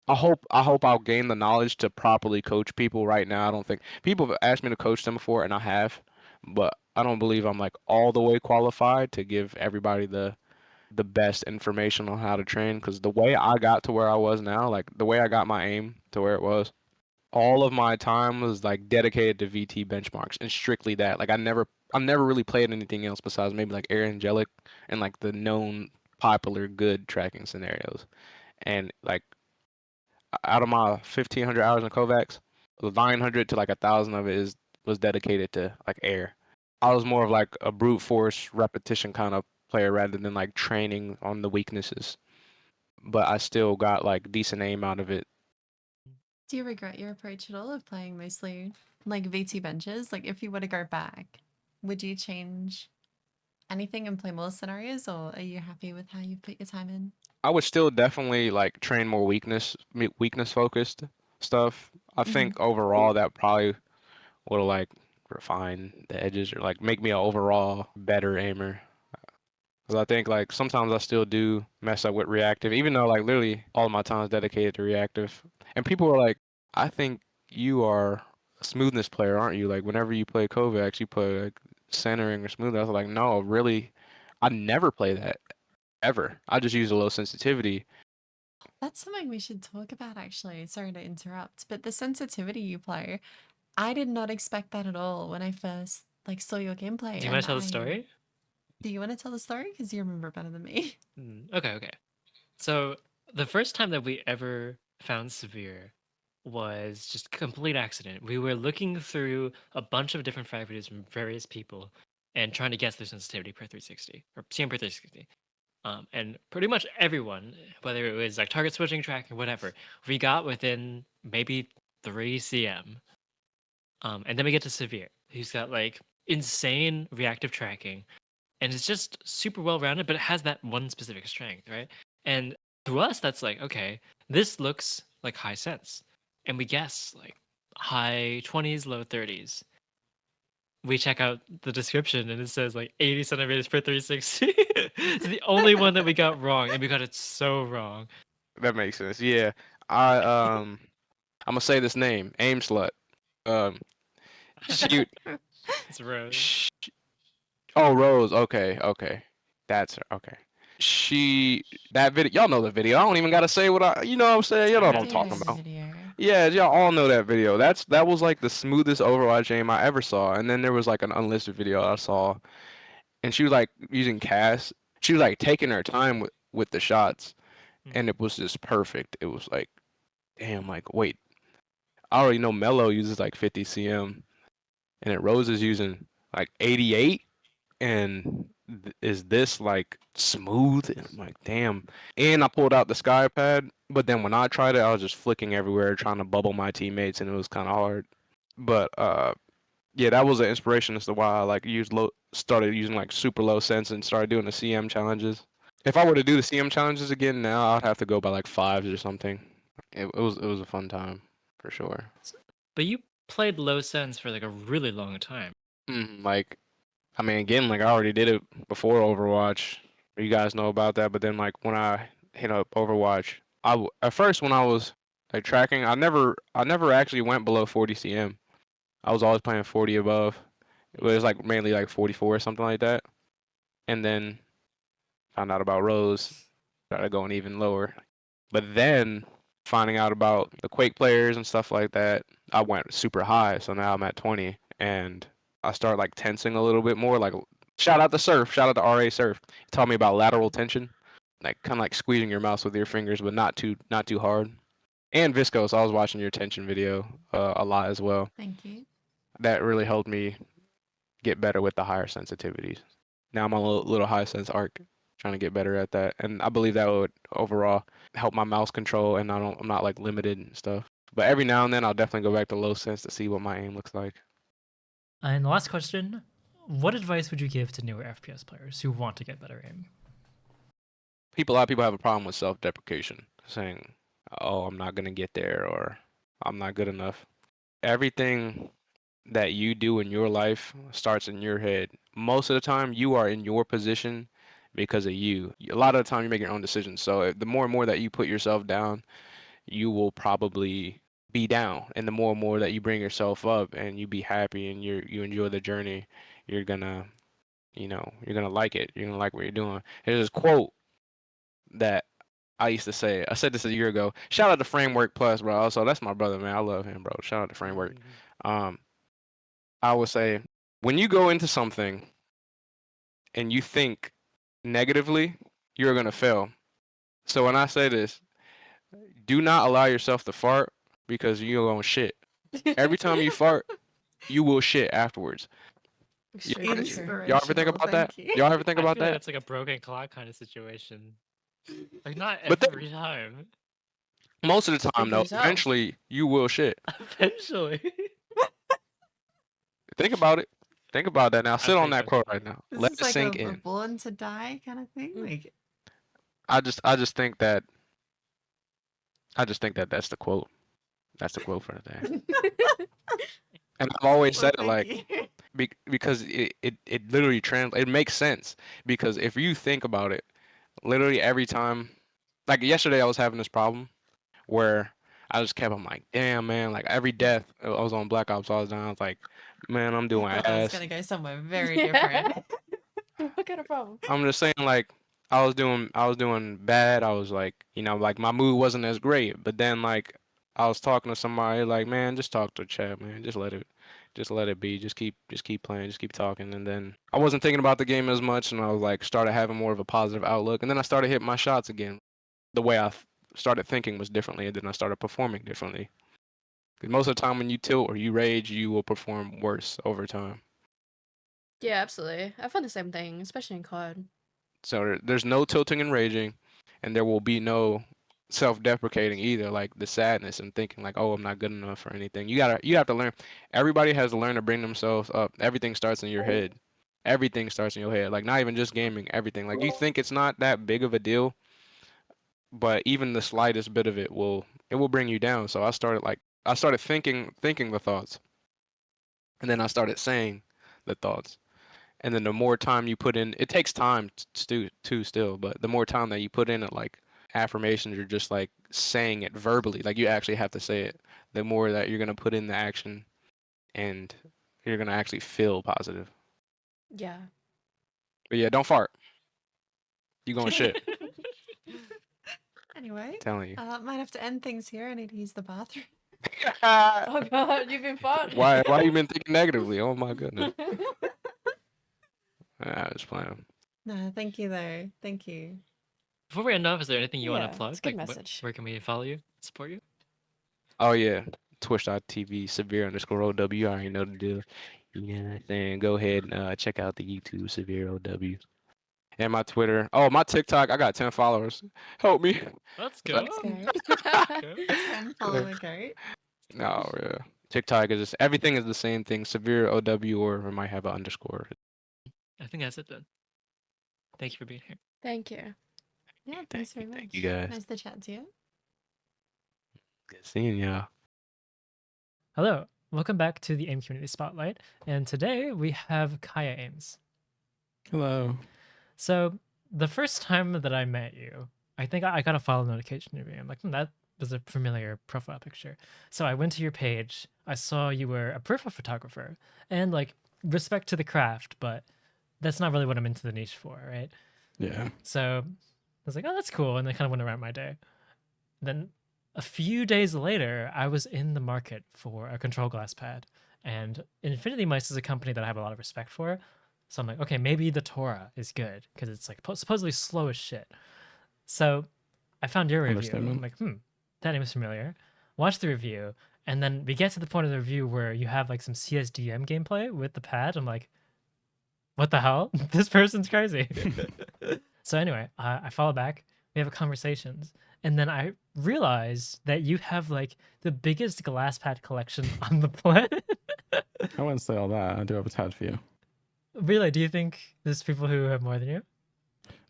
I hope I'll gain the knowledge to properly coach people. Right now, I don't think people have asked me to coach them before, and I have, but I don't believe I'm like all the way qualified to give everybody the best information on how to train because the way I got to where I was now, like the way I got my aim to where it was, all of my time was like dedicated to VT benchmarks and strictly that. Like I never really played anything else besides maybe like Air Angelic and like the known popular good tracking scenarios. And like out of my 1,500 hours in Kovacs, 900 to like 1,000 of it is was dedicated to like air. I was more of like a brute force repetition kind of player rather than like training on the weaknesses. But I still got like decent aim out of it. Do you regret your approach at all of playing mostly like VT benches? Like if you were to go back, would you change anything and play more scenarios, or are you happy with how you put your time in? I would still definitely like train more weakness focused stuff. I Hmm. think overall that probably would like refine the edges or like make me an overall better aimer. Because I think like sometimes I still do mess up with reactive, even though like literally all my time is dedicated to reactive. And people are like, I think you are a smoothness player, aren't you? Like whenever you play Kovacs, you play like centering or smooth. I was like, no, really, I never play that ever. I just use a low sensitivity. That's something we should talk about actually. Sorry to interrupt, but the sensitivity you play, I did not expect that at all when I first like saw your gameplay. Do you And want to tell the story? do you want to tell the story? Because you remember better than me. Okay, okay. So the first time that we ever found Severe was just complete accident. We were looking through a bunch of different frag videos from various people and trying to guess their sensitivity per 360 or CM per 360. And pretty much everyone, whether it was like target switching, tracking, whatever, we got within maybe 3 CM. And then we get to Severe, who's got like insane reactive tracking, and it's just super well rounded, but it has that one specific strength, right? And to us, that's like, okay, this looks like high sense. And we guess like high 20s, low 30s. We check out the description and it says like 80 centimeters per 360. It's the only one that we got wrong, and we got it so wrong. That makes sense. Yeah. I'm gonna say this name, Aim Slut. Um, shoot. It's Rose. Sh- oh, Rose. Okay, okay. That's her. Okay. That video, y'all know the video. I don't even gotta say you know what I'm saying? Y'all know I what I I'm have do to. know talking the about. video. Yeah, y'all all know that video. That was like the smoothest Overwatch aim I ever saw. And then there was like an unlisted video I saw, and she was like using cast. She was like taking her time with the shots, and it was just perfect. It was like, damn, like wait, I already know Mello uses like 50 cm, and then Rose is using like 88, and is this like smooth? And I'm like, damn. And I pulled out the sky pad, but then when I tried it, I was just flicking everywhere trying to bubble my teammates, and it was kind of hard. But yeah, that was an inspiration as to why I like started using like super low sense and started doing the CM challenges. If I were to do the CM challenges again now, I'd have to go by like fives or something. It was a fun time for sure. But you played low sense for like a really long time. Like, I mean, again, like I already did it before Overwatch. You guys know about that. But then, like when I hit up Overwatch, at first when I was like tracking, I never actually went below 40 cm. I was always playing 40 above. It was like mainly like 44 or something like that. And then found out about Rose, started going even lower. But then finding out about the Quake players and stuff like that, I went super high. So now I'm at 20, and I start like tensing a little bit more. Like shout out to Surf, shout out to RA Surf. He taught me about lateral tension, like kind of like squeezing your mouse with your fingers, but not too hard. And Viscos, I was watching your tension video a lot as well. Thank you. That really helped me get better with the higher sensitivities. Now I'm on a little high sense arc, trying to get better at that, and I believe that would overall help my mouse control, and I'm not like limited and stuff. But every now and then I'll definitely go back to low sense to see what my aim looks like. And the last question, what advice would you give to newer FPS players who want to get better aim? A lot of people have a problem with self-deprecation, saying, "Oh, I'm not gonna get there," or "I'm not good enough." Everything that you do in your life starts in your head. Most of the time, you are in your position because of you. A lot of the time, you make your own decisions. So the more and more that you put yourself down, you will probably be down. And the more and more that you bring yourself up and you be happy and you enjoy the journey, you're gonna, you're gonna like it. You're gonna like what you're doing. There's this quote that I used to say. I said this a year ago. Shout out to Framework Plus, bro. Also, that's my brother, man. I love him, bro. Shout out to Framework. Um, I would say when you go into something and you think negatively, you're gonna fail. So when I say this, do not allow yourself to fart because you're gonna shit. Every time you fart, you will shit afterwards. Extremely true. Y'all ever think Inspirational. about that? Thank you. Y'all ever think I about feel like that? that's like a broken clock kind of situation. Like not But every time. most of the Speak time, for though, yourself. eventually you will shit. Eventually. Think about it. Think about that now. I Sit on think that I'm quote right sorry. now. This Let is it like a sink in. born to die kind of thing. Mm. Like, I just think that that's the quote. That's the quote for the day. And I've always Well, said it like thank you. because it literally it makes sense because if you think about it, literally every time, like yesterday I was having this problem where I'm like, damn man, like every death I was on Black Ops, I was down, I was like, man, I'm I doing thought that was ass. gonna go somewhere very Yeah. different. What kind of problem? I'm just saying like I was doing bad. I was like, like my mood wasn't as great. But then like I was talking to somebody like, man, just talk to chat, man. Just let it be. Just keep playing, just keep talking. And then I wasn't thinking about the game as much and I was like started having more of a positive outlook. And then I started hitting my shots again. The way started thinking was differently and then I started performing differently. 'Cause most of the time when you tilt or you rage, you will perform worse over time. Yeah, absolutely. I found the same thing, especially in COD. So there's no tilting and raging, and there will be no self-deprecating either, like the sadness and thinking like, oh, I'm not good enough or anything. You have to learn. Everybody has to learn to bring themselves up. Everything starts in your head. Everything starts in your head. Like not even just gaming, everything. Like you think it's not that big of a deal, but even the slightest bit of it will bring you down. So I started thinking the thoughts, and then I started saying the thoughts. And then the more time you put in, it takes time to still, but the more time that you put in it, like affirmations, you're just like saying it verbally, like you actually have to say it. The more that you're gonna put in the action, and you're gonna actually feel positive. Yeah. But yeah, don't fart. You going shit. Anyway, Telling you. might have to end things here. I need to use the bathroom. Oh god, you've been fun. Why you been thinking negatively? Oh my goodness. I was playing. No, thank you though. Thank you. Before we end off, is there anything you want Yeah, to plug? it's a good Like, message. where can we follow you, support you? Oh yeah, twitch.tv severe_OW. I already know the deal. You know what I'm saying? Go ahead and check out the YouTube SevereOW. And my Twitter. Oh, my TikTok. I got 10 followers. Help me. Let's So- go. Okay. Go. 10 follower goat. No, yeah. TikTok is just everything is the same thing. SevereOW or it might have an underscore. I think that's it then. Thank you for being here. Thank you. Yeah, thanks very much. Thank you guys. Nice to chat to you. Good seeing y'all. Hello, welcome back to the AIM Community Spotlight, and today we have KayaAims. Hello. So the first time that I met you, I think I got a follow notification of you. I'm like, that was a familiar profile picture. So I went to your page. I saw you were a peripheral photographer, and like respect to the craft, but that's not really what I'm into the niche for, right? Yeah. So I was like, oh, that's cool, and I kind of went around my day. Then a few days later, I was in the market for a control glass pad, and Infinity Mice is a company that I have a lot of respect for. So I'm like, okay, maybe the Torah is good because it's like supposedly slow as shit. So I found your review. I'm Understatement. like, that name is familiar. Watch the review, and then we get to the point of the review where you have like some CSDM gameplay with the pad. I'm like, what the hell? This person's crazy. So anyway, I follow back. We have a conversations, and then I realized that you have like the biggest glass pad collection on the planet. I wouldn't say all that. I do have a tad for you. Really? Do you think there's people who have more than you?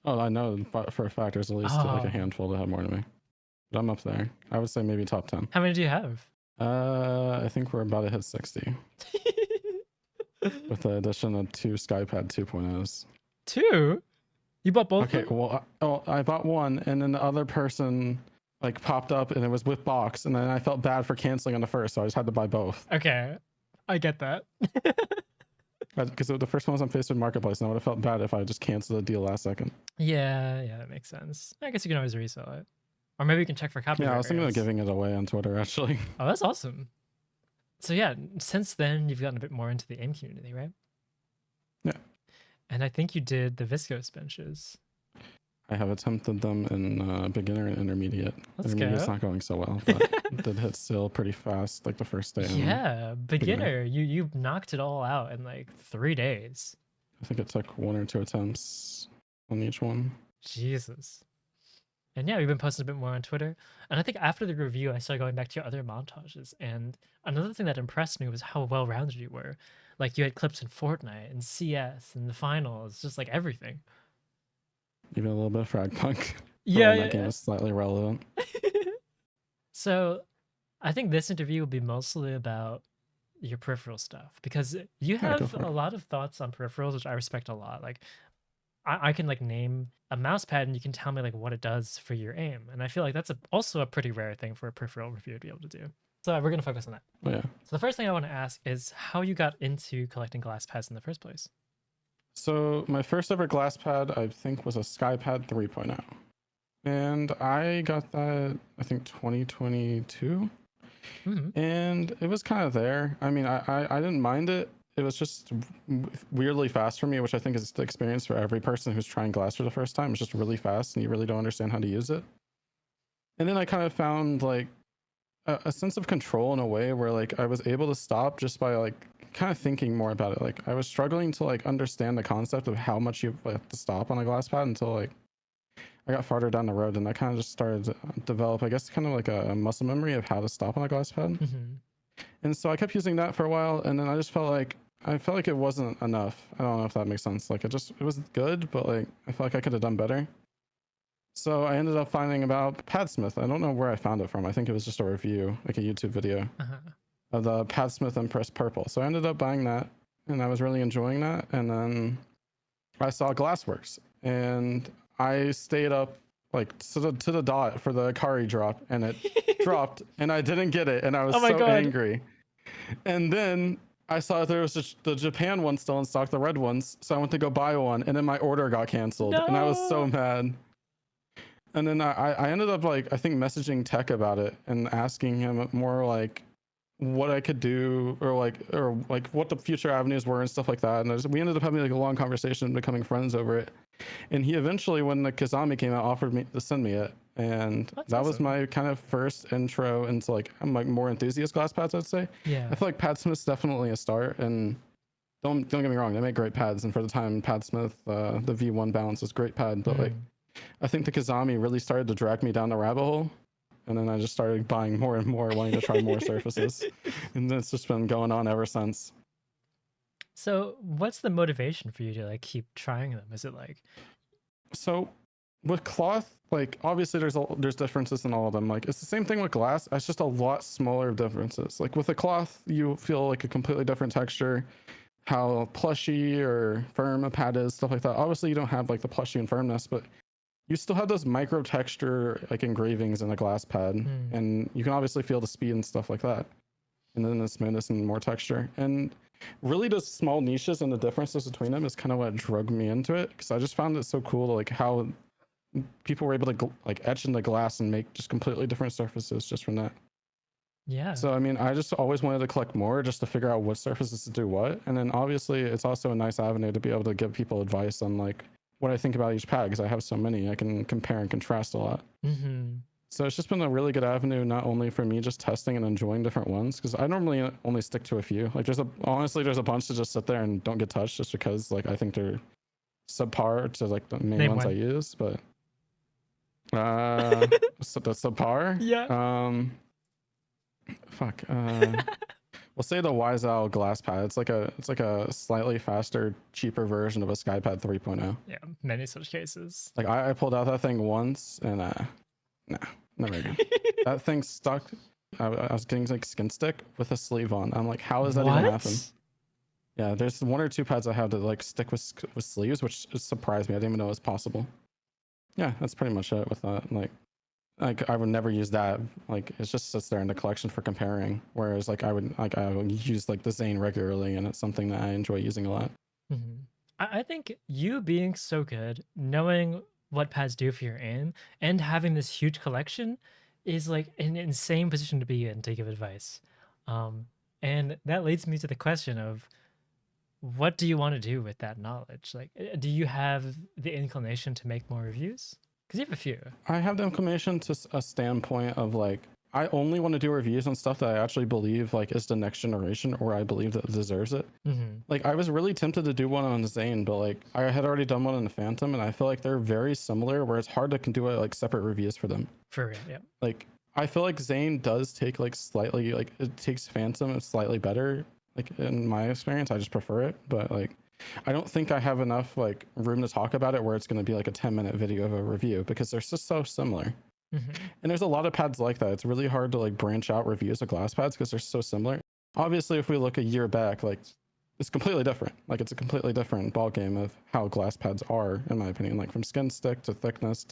Oh, I know for a fact there's at least like Oh. a handful that have more than me. But I'm up there. I would say maybe top 10. How many do you have? I think we're about to hit 60 with the addition of 2 Skypad 2.0s. 2? You bought both? Okay, of them? well, I bought one and then the other person like popped up and it was with box and then I felt bad for canceling on the first, so I just had to buy both. Okay, I get that. Because the first one was on Facebook Marketplace and I would have felt bad if I just canceled the deal last second. Yeah, that makes sense. I guess you can always resell it, or maybe you can check for copyright. Yeah, I was thinking of rights. giving it away on Twitter actually. Oh, that's awesome. So yeah, since then you've gotten a bit more into the AIM community, right? Yeah. And I think you did the viscose benches. I have attempted them in beginner and intermediate. Let's Intermediate's go. not going so well, but it did hit still pretty fast, like the first day. and Yeah, beginner. beginner. You knocked it all out in like 3 days. I think it took 1 or 2 attempts on each one. Jesus. And yeah, we've been posting a bit more on Twitter. And I think after the review, I started going back to your other montages. And another thing that impressed me was how well rounded you were. Like you had clips in Fortnite and CS and the finals, just like everything. Even a little bit of frag punk. Yeah, when yeah, that game yeah. is slightly relevant. So I think this interview will be mostly about your peripheral stuff because you Yeah, go have for a it. lot of thoughts on peripherals, which I respect a lot. Like I can like name a mouse pad and you can tell me like what it does for your aim. And I feel like that's also a pretty rare thing for a peripheral review to be able to do. So we're going to focus on that. Oh, yeah. So the first thing I want to ask is how you got into collecting glass pads in the first place. So my first ever glass pad, I think, was a SkyPad 3.0. And I got that, I think, 2022. Mm-hmm. And it was kind of there. I mean, I didn't mind it. It was just weirdly fast for me, which I think is the experience for every person who's trying glass for the first time. It's just really fast and you really don't understand how to use it. And then I kind of found like a sense of control in a way where like I was able to stop just by like kind of thinking more about it. Like I was struggling to like understand the concept of how much you have to stop on a glass pad until like I got farther down the road, and I kind of just started to develop, I guess, kind of like a muscle memory of how to stop on a glass pad. Mm-hmm. And so I kept using that for a while, and then I felt like it wasn't enough. I don't know if that makes sense. Like it was good, but like I felt like I could have done better. So I ended up finding about Padsmith. I don't know where I found it from. I think it was just a review, like a YouTube video of the Padsmith Impress Purple. So I ended up buying that, and I was really enjoying that. And then I saw Glassworks, and I stayed up like to the dot for the Akari drop, and it dropped, and I didn't get it, and I was Oh my so God. angry. And then I saw there was the Japan one still in stock, the red ones, so I went to go buy one, and then my order got canceled, and I was so No. mad. And then I ended up like I think messaging Tech about it and asking him more like what I could do or like what the future avenues were and stuff like that. And we ended up having like a long conversation and becoming friends over it. And he eventually, when the Kazami came out, offered me to send me it. And That's that was awesome. my kind of first intro into like I'm like more enthusiast glass pads, I'd say. Yeah. I feel like Padsmith's definitely a start, and don't get me wrong, they make great pads, and for the time Padsmith, the V1 balance was a great pad, but like I think the Kazami really started to drag me down the rabbit hole, and then I just started buying more and more, wanting to try more surfaces, and it's just been going on ever since. So what's the motivation for you to like keep trying them? Is it like So with cloth, like obviously there's differences in all of them. Like it's the same thing with glass. It's just a lot smaller differences. Like with a cloth, you feel like a completely different texture, how plushy or firm a pad is, stuff like that. Obviously you don't have like the plushy and firmness, but you still have those micro texture like engravings in a glass pad, and you can obviously feel the speed and stuff like that. And then the smoothness and more texture. And really those small niches and the differences between them is kind of what drug me into it, because I just found it so cool, like how people were able to like etch in the glass and make just completely different surfaces just from that. yeah. So I mean, I just always wanted to collect more just to figure out what surfaces to do what. And then obviously it's also a nice avenue to be able to give people advice on like what I think about each pad, because I have so many. I can compare and contrast a lot. So it's just been a really good avenue, not only for me just testing and enjoying different ones, because I normally only stick to a few. Like there's a bunch that just sit there and don't get touched just because like I think they're subpar to like the main Name ones I one. use. But so the subpar. Yeah. Fuck. We'll say the Wiseowl glass pad. It's like a slightly faster, cheaper version of a SkyPad 3.0. Yeah, many such cases. Like I pulled out that thing once and nah, never again. That thing stuck. I was getting like skin stick with a sleeve on. I'm like, how does that even happen? Yeah, there's one or two pads I have that like stick with sleeves, which surprised me. I didn't even know it was possible. Yeah, that's pretty much it with that. Like I would never use that. Like it just sits there in the collection for comparing. Whereas like I would use like the Zane regularly, and it's something that I enjoy using a lot. I think you being so good, knowing what pads do for your aim, and having this huge collection is like an insane position to be in to give advice. And that leads me to the question of what do you want to do with that knowledge? Like, do you have the inclination to make more reviews? Because you have a few. I have the inclination to a standpoint of like, I only want to do reviews on stuff that I actually believe like is the next generation, or I believe that deserves it. Like I was really tempted to do one on Zane, but like I had already done one on the Phantom, and I feel like they're very similar, where it's hard to do like separate reviews for them. For real, yeah. Like I feel like Zane does take like slightly, like it takes Phantom slightly better. Like in my experience, I just prefer it. But like I don't think I have enough like room to talk about it where it's going to be like a 10-minute video of a review because they're just so similar. Mhm. And there's a lot of pads like that. It's really hard to like branch out reviews of glass pads because they're so similar. Obviously, if we look a year back, like it's completely different. Like it's a completely different ball game of how glass pads are, in my opinion. Like from skin stick to thickness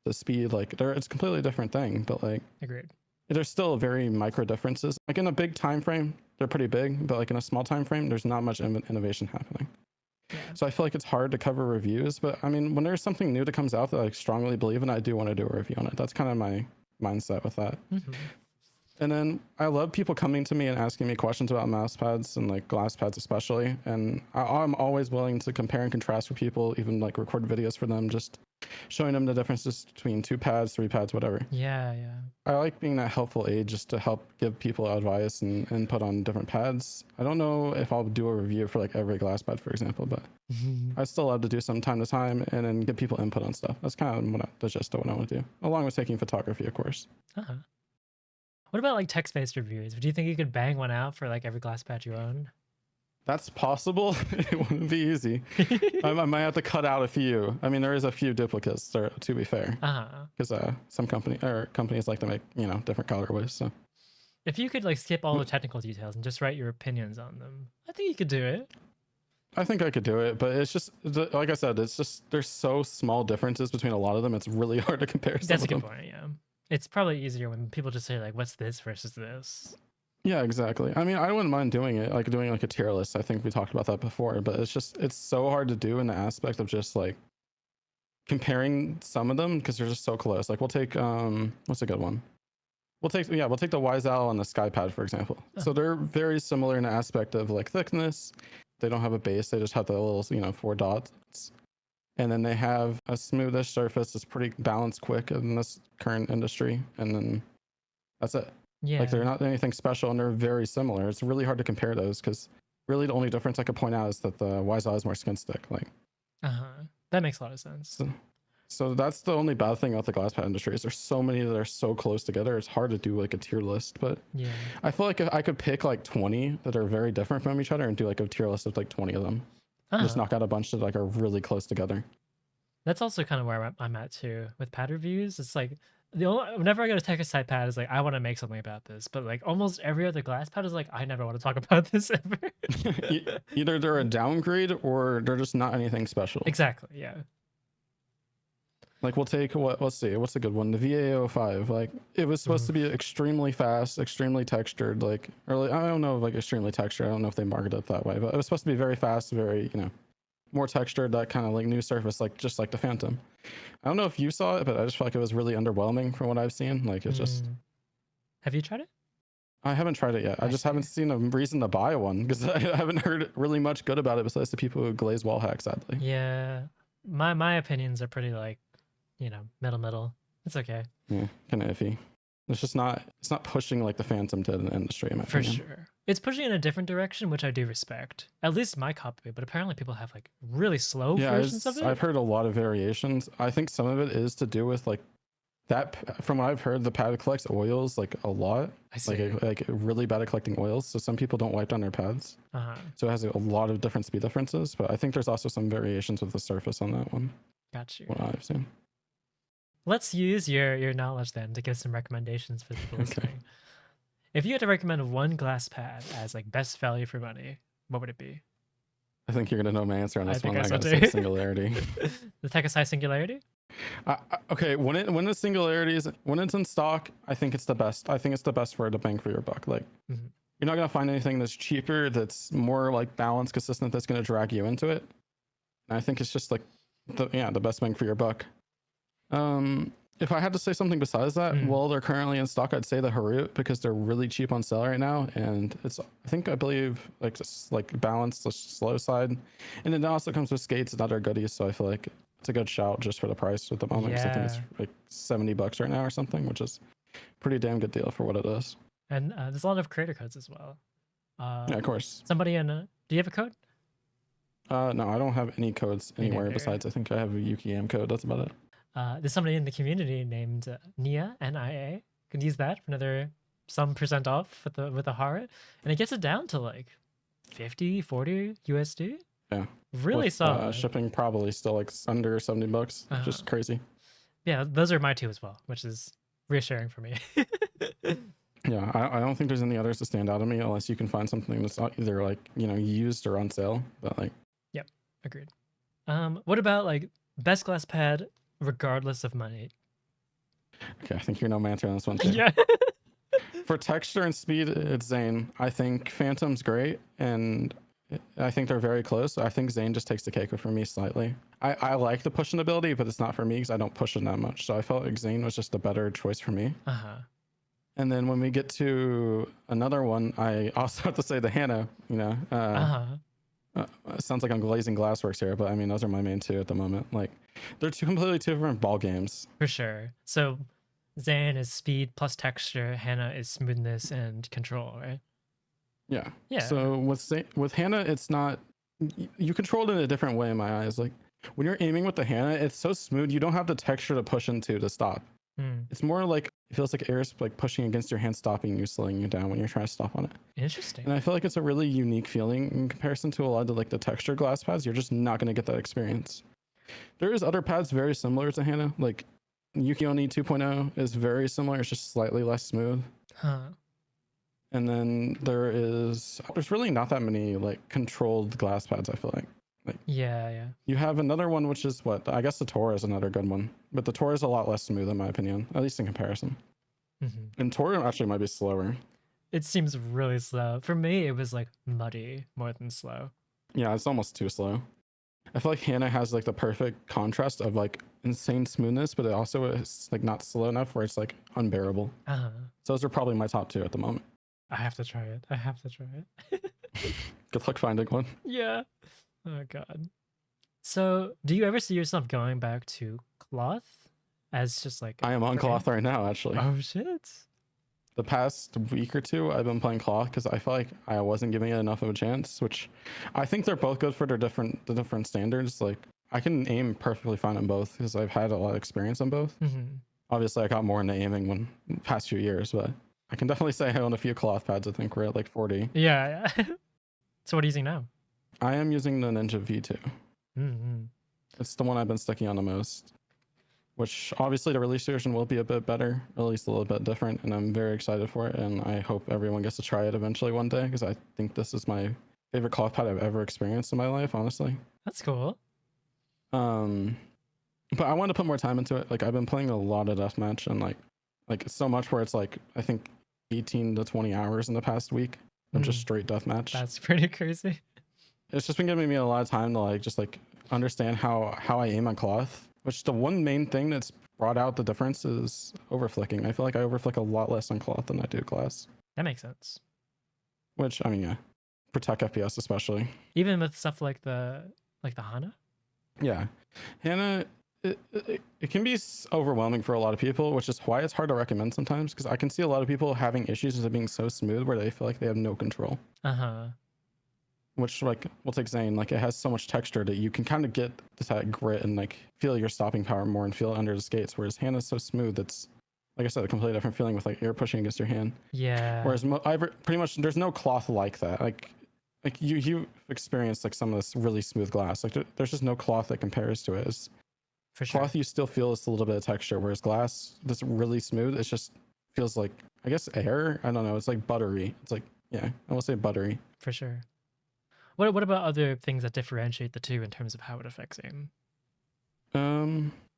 to speed, like it's a completely different thing. But like Agreed. there's still very micro differences. Like in a big time frame, they're pretty big, but like in a small time frame, there's not much innovation happening. Yeah. So I feel like it's hard to cover reviews, but I mean, when there's something new that comes out that I strongly believe in, I do want to do a review on it. That's kind of my mindset with that. Mhm. And then I love people coming to me and asking me questions about mouse pads and like glass pads especially. And I'm always willing to compare and contrast with people, even like record videos for them, just showing them the differences between 2 pads, 3 pads, whatever. Yeah, yeah. I like being that helpful aid just to help give people advice and input on different pads. I don't know if I'll do a review for like every glass pad, for example, but I still love to do some time to time and then give people input on stuff. That's kind of the gist of what I want to do, along with taking photography, of course. Uh-huh. What about like text-based reviews? Do you think you could bang one out for like every glass pad you own? That's possible. It wouldn't be easy. I might have to cut out a few. I mean, there is a few duplicates, to be fair, because some companies like to make different colorways. So If you could like skip all the technical details and just write your opinions on them, I think you could do it. I think I could do it, but it's just like I said, it's just there's so small differences between a lot of them. It's really hard to compare. That's a good point. Yeah, it's probably easier when people just say like, "What's this versus this?" Yeah, exactly. I mean, I wouldn't mind doing it, like doing like a tier list. I think we talked about that before, but it's so hard to do in the aspect of just like comparing some of them because they're just so close. Like we'll take what's a good one? We'll take the YSL and the Skypad for example. So they're very similar in the aspect of like thickness. They don't have a base; they just have the little 4 dots. And then they have a smoothish surface that's pretty balanced quick in this current industry. And then that's it. Yeah, Like they're not anything special and they're very similar. It's really hard to compare those because really the only difference I could point out is that the YSL is more skin stick. Like, that makes a lot of sense. so that's the only bad thing about the glass pad industry is there's so many that are so close together. It's hard to do like a tier list, but Yeah, I feel like if I could pick like 20 that are very different from each other and do like a tier list of like 20 of them. Just knock out a bunch that like are really close together. That's also kind of where I'm at too with pad reviews. It's like whenever I go to take a side pad, it's like I want to make something about this, but like almost every other glass pad is like I never want to talk about this ever. Either they're a downgrade or they're just not anything special. Exactly. Yeah. Like we'll take let's see, what's a good one? The VA05. Like it was supposed to be extremely fast, extremely textured. Like, or like, I don't know if like extremely textured. I don't know if they marketed it that way, but it was supposed to be very fast, very more textured. That kind of like new surface, like just like the Phantom. I don't know if you saw it, but I just felt like it was really underwhelming from what I've seen. Like it just. Have you tried it? I haven't tried it yet. I just haven't seen a reason to buy one because I haven't heard really much good about it besides the people who glaze wall hack. Sadly. Yeah, my opinions are pretty like middle. It's okay. Yeah, kind of iffy. It's not pushing like the Phantom to the industry, in my For opinion. sure. It's pushing in a different direction, which I do respect. At least my copy, but apparently people have like really slow versions of it. I've heard a lot of variations. I think some of it is to do with like that. From what I've heard, the pad collects oils like a lot. I see. Like really bad at collecting oils. So some people don't wipe down their pads. So it has a lot of different speed differences. But I think there's also some variations with the surface on that one. Got you. What I've seen. Let's use your knowledge then to give some recommendations for people listening. If you had to recommend one glass pad as like best value for money, what would it be? I think you're gonna know my answer on this one. I so gotta say Singularity. The Takasai Singularity? Okay, when the Singularity is when it's in stock, I think it's the best. I think it's the best for the bang for your buck. Like you're not gonna find anything that's cheaper, that's more like balanced, consistent, that's gonna drag you into it. And I think it's just like the best bang for your buck. If I had to say something besides that, well, they're currently in stock. I'd say the Harut because they're really cheap on sale right now, and it's I believe like just like balanced, the slow side, and it also comes with skates and other goodies. So I feel like it's a good shout just for the price at the moment. Because I think it's like $70 right now or something, which is pretty damn good deal for what it is. And there's a lot of creator codes as well. Yeah, of course. Somebody in do you have a code? No, I don't have any codes anywhere besides I think I have a UKM code. That's about it. There's somebody in the community named Nia, Nia. Could use that for another some % off with the Harit, and it gets it down to like 50, 40 USD. Yeah. Really with, solid. shipping probably still like under $70, just crazy. Yeah, those are my two as well, which is reassuring for me. Yeah, I don't think there's any others to stand out to me unless you can find something that's not either like, you know, used or on sale. But like, Agreed. What about like best glass pad regardless of money? okay, I think you're no answer on this one too. Yeah. For texture and speed, it's Zane. I think Phantom's great, and I think they're very close. I think Zane just takes the cake for me slightly. I like the pushing ability, but it's not for me because I don't push it that much. So I felt like Zane was just a better choice for me. And then when we get to another one, I also have to say the Hannah, you know. It sounds like I'm glazing glassworks here, but I mean, those are my main two at the moment. Like, they're completely two different ball games. For sure. So Zan is speed plus texture, Hannah is smoothness and control, right? Yeah. Yeah. So with Hannah, it's not, you control it in a different way in my eyes. Like, when you're aiming with the Hannah, it's so smooth, you don't have the texture to push into to stop. It's more like, it feels like air's like pushing against your hand, stopping you, slowing you down when you're trying to stop on it. Interesting. And I feel like it's a really unique feeling in comparison to a lot of like the texture glass pads. You're just not going to get that experience. There is other pads very similar to Hannah, like Yukioni 2.0 is very similar. It's just slightly less smooth. And then there's really not that many like controlled glass pads. I feel like. Yeah. You have another one, which is what I guess the Tor is another good one, but the Tor is a lot less smooth in my opinion, at least in comparison. And Tor actually might be slower. It seems really slow. For me, it was like muddy more than slow. Yeah, it's almost too slow. I feel like Hannah has like the perfect contrast of like insane smoothness, but it also is like not slow enough where it's like unbearable. So those are probably my top two at the moment. I have to try it. Good luck finding one. Yeah. Oh god. So do you ever see yourself going back to cloth as just like I am on cloth right now, actually. Oh shit. The past week or two, I've been playing cloth because I felt like I wasn't giving it enough of a chance, which I think they're both good for the different standards. Like, I can aim perfectly fine on both because I've had a lot of experience on both. Obviously, I got more into aiming in the past few years, but I can definitely say I own a few cloth pads. I think we're at like 40. Yeah. So what are you using now? I am using the Ninja V2. It's the one I've been sticking on the most, which obviously the release version will be a bit better, at least a little bit different, and I'm very excited for it, and I hope everyone gets to try it eventually one day, because I think this is my favorite cloth pad I've ever experienced in my life, honestly. That's cool. But I want to put more time into it. Like, I've been playing a lot of deathmatch, and like so much where it's like, I think 18 to 20 hours in the past week of just straight deathmatch. That's pretty crazy. It's just been giving me a lot of time to like just like understand how I aim on cloth, which the one main thing that's brought out the difference is overflicking. I feel like I overflick a lot less on cloth than I do glass. That makes sense. Which, I mean, yeah, protect FPS especially. Even with stuff like the Hana? Yeah. Hannah, it can be overwhelming for a lot of people, which is why it's hard to recommend sometimes, because I can see a lot of people having issues with it being so smooth where they feel like they have no control. Which, like, we'll take Zane, like, it has so much texture that you can kind of get that grit and, like, feel your stopping power more and feel it under the skates, whereas Hannah's so smooth, it's, like I said, a completely different feeling with, like, air pushing against your hand. Yeah. Whereas pretty much there's no cloth like that. Like you experienced, like, some of this really smooth glass. Like, there's just no cloth that compares to it. It's, For sure. cloth, you still feel just a little bit of texture, whereas glass that's really smooth, it just feels like, I guess, air. I don't know. It's like buttery. It's like, yeah, I will say buttery. For sure. What about other things that differentiate the two in terms of how it affects aim?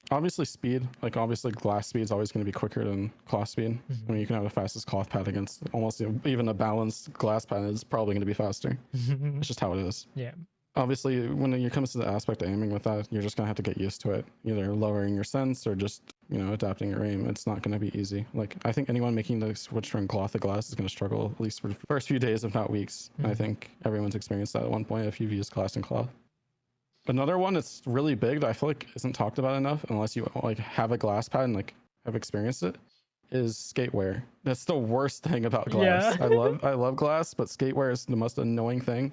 Obviously speed. Like, obviously glass speed is always going to be quicker than cloth speed. I mean, you can have the fastest cloth pad against almost even a balanced glass pad is probably going to be faster. It's just how it is. Yeah. Obviously, when it comes to the aspect of aiming with that, you're just going to have to get used to it, either lowering your sense or just, you know, adapting your aim. It's not going to be easy. Like, I think anyone making the switch from cloth to glass is going to struggle, at least for the first few days, if not weeks. I think everyone's experienced that at one point if you've used glass and cloth. Another one that's really big that I feel like isn't talked about enough unless you like have a glass pad and like have experienced it is skateware. That's the worst thing about glass. Yeah. I love glass, but skateware is the most annoying thing.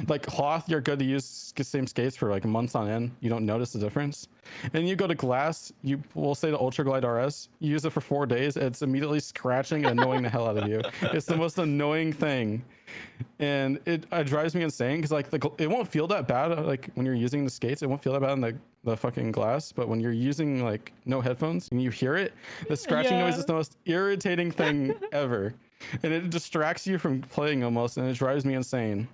Like cloth, you're good to use same skates for like months on end. You don't notice the difference. And you go to glass, you will say the Ultra Glide RS, you use it for 4 days, it's immediately scratching and annoying the hell out of you. It's the most annoying thing. And it drives me insane because like it won't feel that bad like when you're using the skates. It won't feel that bad in the fucking glass, but when you're using like no headphones and you hear it, the scratching noise is the most irritating thing ever, and it distracts you from playing almost, and it drives me insane.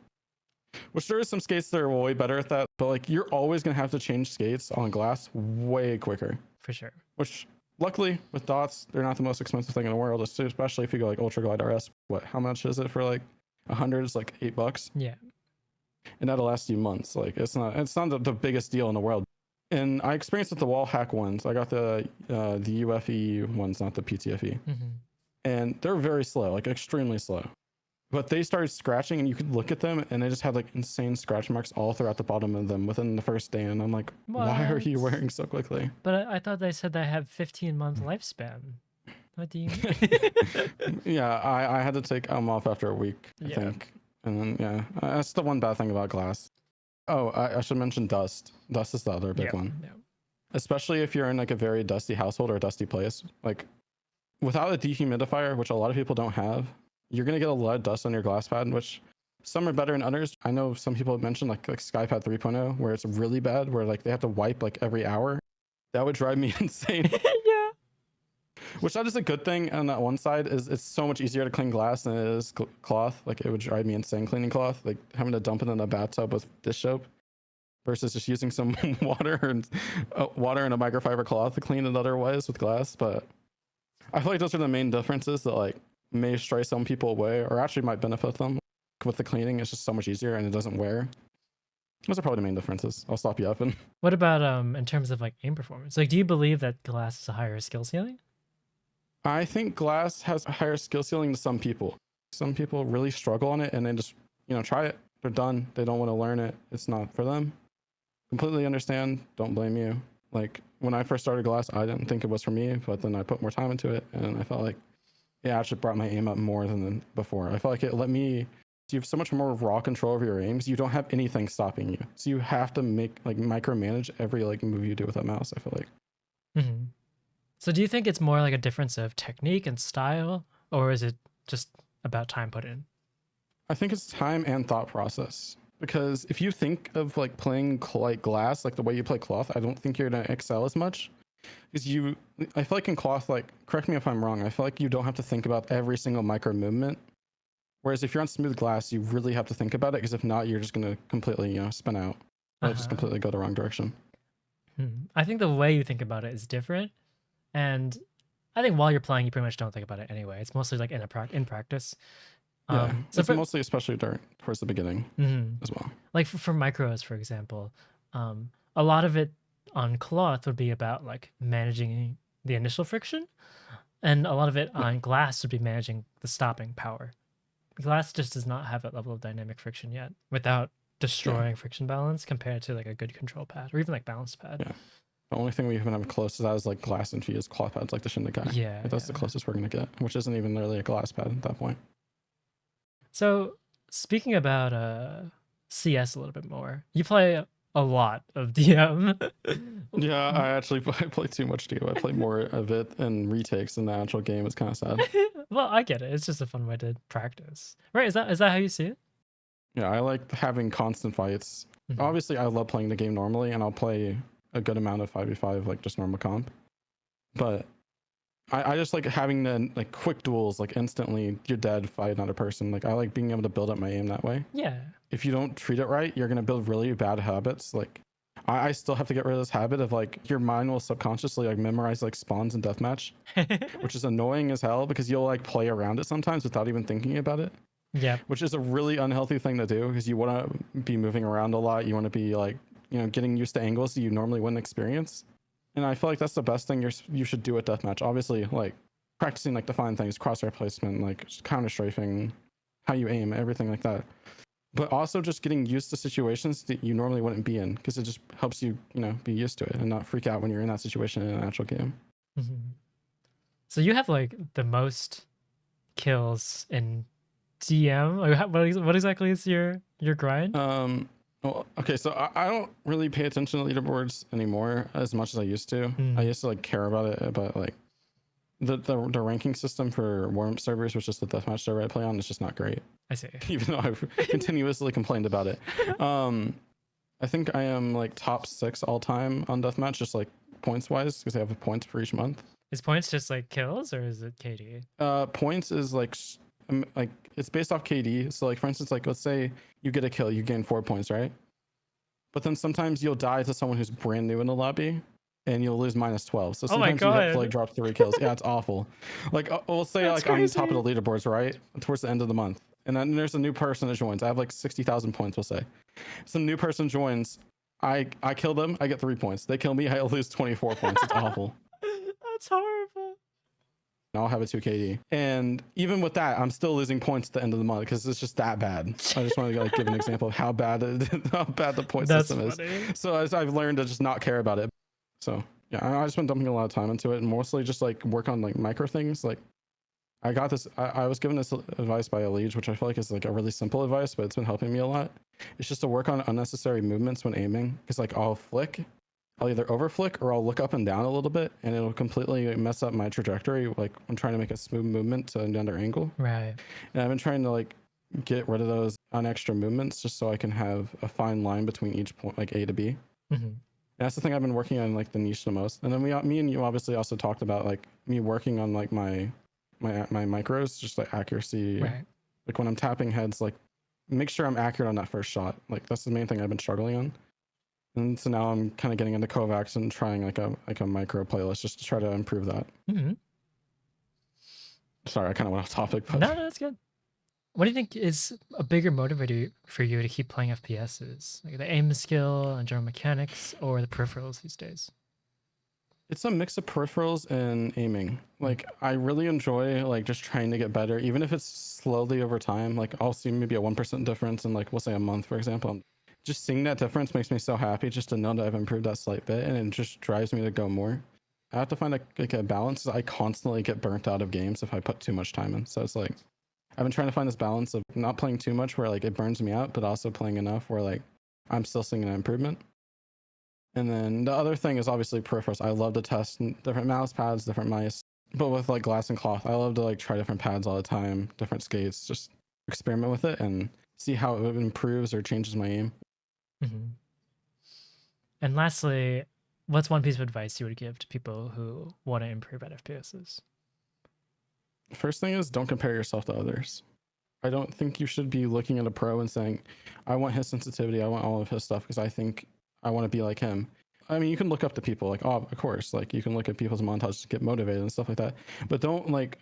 Which there is some skates that are way better at that, but like you're always gonna have to change skates on glass way quicker. For sure. Which luckily with dots, they're not the most expensive thing in the world, especially if you go like Ultra Glide RS. How much is it for like 100? It's like $8. Yeah. And that'll last you months. Like it's not the biggest deal in the world. And I experienced with the wall hack ones. I got the UFE ones, not the PTFE. Mm-hmm. And they're very slow, like extremely slow. But they started scratching, and you could look at them, and they just had like insane scratch marks all throughout the bottom of them within the first day. And I'm like, why are you What? wearing so quickly? But I thought they said they have 15-month lifespan. What do you mean? Yeah, I had to take them off after a week, I think. And then, yeah, that's the one bad thing about glass. Oh, I should mention dust. Dust is the other big one. Yeah. Especially if you're in like a very dusty household or a dusty place. Like without a dehumidifier, which a lot of people don't have, you're going to get a lot of dust on your glass pad, which some are better than others. I know some people have mentioned like Skypad 3.0, where it's really bad, where like they have to wipe like every hour. That would drive me insane. Yeah. Which that is a good thing on that one side, is it's so much easier to clean glass than it is cloth. Like it would drive me insane cleaning cloth, like having to dump it in a bathtub with dish soap versus just using some water and a microfiber cloth to clean it otherwise with glass. But I feel like those are the main differences that like may stray some people away, or actually might benefit them. With the cleaning, it's just so much easier and it doesn't wear. Those are probably the main differences. I'll stop you up. And What about in terms of like aim performance? Like, do you believe that glass is a higher skill ceiling? I think glass has a higher skill ceiling to some people. Some people really struggle on it and they just, try it. They're done. They don't want to learn it. It's not for them. Completely understand. Don't blame you. Like when I first started glass, I didn't think it was for me, but then I put more time into it and I felt like it actually brought my aim up more than before. I felt like it let me, you have so much more raw control over your aims. You don't have anything stopping you. So you have to micromanage every move you do with that mouse, I feel like. Mm-hmm. So do you think it's more like a difference of technique and style, or is it just about time put in? I think it's time and thought process. Because if you think of playing glass, like the way you play cloth, I don't think you're gonna excel as much. Because I feel like in cloth, correct me if I'm wrong, I feel like you don't have to think about every single micro movement. Whereas if you're on smooth glass, you really have to think about it, because if not, you're just gonna completely, spin out. Just completely go the wrong direction. I think the way you think about it is different. And I think while you're playing, you pretty much don't think about it anyway. It's mostly like in practice. Yeah, so it's mostly especially towards the beginning as well. Like for micros, for example, a lot of it on cloth would be about like managing the initial friction, and a lot of it on glass would be managing the stopping power. Glass just does not have that level of dynamic friction yet without destroying friction balance compared to like a good control pad or even like balance pad. Yeah. The only thing we even have close to that is like glass infused cloth pads, like the Shindekai. Yeah, That's the closest we're gonna get, which isn't even really a glass pad at that point. So speaking about CS a little bit more, you play a lot of DM. Yeah, I play too much DM. I play more of it in retakes than the actual game. It's kind of sad. Well, I get it. It's just a fun way to practice, right? Is that how you see it? Yeah, I like having constant fights. Obviously, I love playing the game normally, and I'll play a good amount of 5v5, like just normal comp. But I just like having the quick duels, instantly you're dead, fight another person. I like being able to build up my aim that way. Yeah. If you don't treat it right, you're gonna build really bad habits. I still have to get rid of this habit of your mind will subconsciously memorize spawns in deathmatch, which is annoying as hell because you'll play around it sometimes without even thinking about it. Yeah. Which is a really unhealthy thing to do because you want to be moving around a lot. You want to be getting used to angles that you normally wouldn't experience. And I feel like that's the best thing you should do at deathmatch. Obviously, practicing the fine things, crosshair placement, counter strafing, how you aim, everything like that. But also just getting used to situations that you normally wouldn't be in, because it just helps you, be used to it and not freak out when you're in that situation in an actual game. So you have like the most kills in DM. Like, what exactly is your grind? Well, okay, so I don't really pay attention to leaderboards anymore as much as I used to. I used to like care about it, but like the ranking system for warm servers, which is the deathmatch server I play on, is just not great. I see. Even though I've continuously complained about it. I think I am like top 6 all time on deathmatch, just like points wise, because I have points for each month. Is points just like kills or is it KD? Points is like it's based off KD. So like for instance, like let's say you get a kill, you gain 4 points, right? But then sometimes you'll die to someone who's brand new in the lobby, and you'll lose -12. So Oh my sometimes you have to God. like drop 3 kills. Yeah, it's awful. Like we'll say That's like I'm top of crazy. the leaderboards, right? Towards the end of the month, and then there's a new person that joins. I have like 60,000 points. We'll say some new person joins. I kill them. I get 3 points. They kill me. I lose 24 points. It's awful. That's horrible. I'll have a 2 KD. And even with that, I'm still losing points at the end of the month because it's just that bad. I just wanted to like give an example of how bad the point That's system funny. is. So as I've learned to just not care about it. So yeah, I just been dumping a lot of time into it and mostly just like work on like micro things. Like I got this, I was given this advice by a liege, which I feel like is like a really simple advice, but it's been helping me a lot. It's just to work on unnecessary movements when aiming. Because like I'll flick, I'll either over flick or I'll look up and down a little bit and it'll completely mess up my trajectory. Like I'm trying to make a smooth movement to another angle. Right. And I've been trying to like get rid of those extra movements just so I can have a fine line between each point, like A to B. Mm-hmm. That's the thing I've been working on, like the niche the most. And then me and you obviously also talked about like me working on like my micros, just like accuracy. Right. Like when I'm tapping heads, like make sure I'm accurate on that first shot. Like that's the main thing I've been struggling on. And so now I'm kind of getting into Kovacs and trying like a micro playlist just to try to improve that. Mm-hmm. Sorry, I kind of went off topic, but No, that's good. What do you think is a bigger motivator for you to keep playing FPSs? Like the aim skill and general mechanics or the peripherals these days? it's a mix of peripherals and aiming. Like I really enjoy like just trying to get better, even if it's slowly over time. Like I'll see maybe a 1% difference in like we'll say a month, for example. Just seeing that difference makes me so happy just to know that I've improved that slight bit, and it just drives me to go more. I have to find like a balance. I constantly get burnt out of games if I put too much time in. So it's like I've been trying to find this balance of not playing too much where like it burns me out, but also playing enough where like I'm still seeing an improvement. And then the other thing is obviously peripherals. I love to test different mouse pads, different mice, but with like glass and cloth, I love to like try different pads all the time, different skates, just experiment with it and see how it improves or changes my aim. Mm-hmm. And lastly, what's one piece of advice you would give to people who want to improve at FPSs? First thing is don't compare yourself to others. I don't think you should be looking at a pro and saying, I want his sensitivity, I want all of his stuff because I think I want to be like him. I mean, you can look up to people, like, oh, of course, like you can look at people's montages to get motivated and stuff like that, but don't like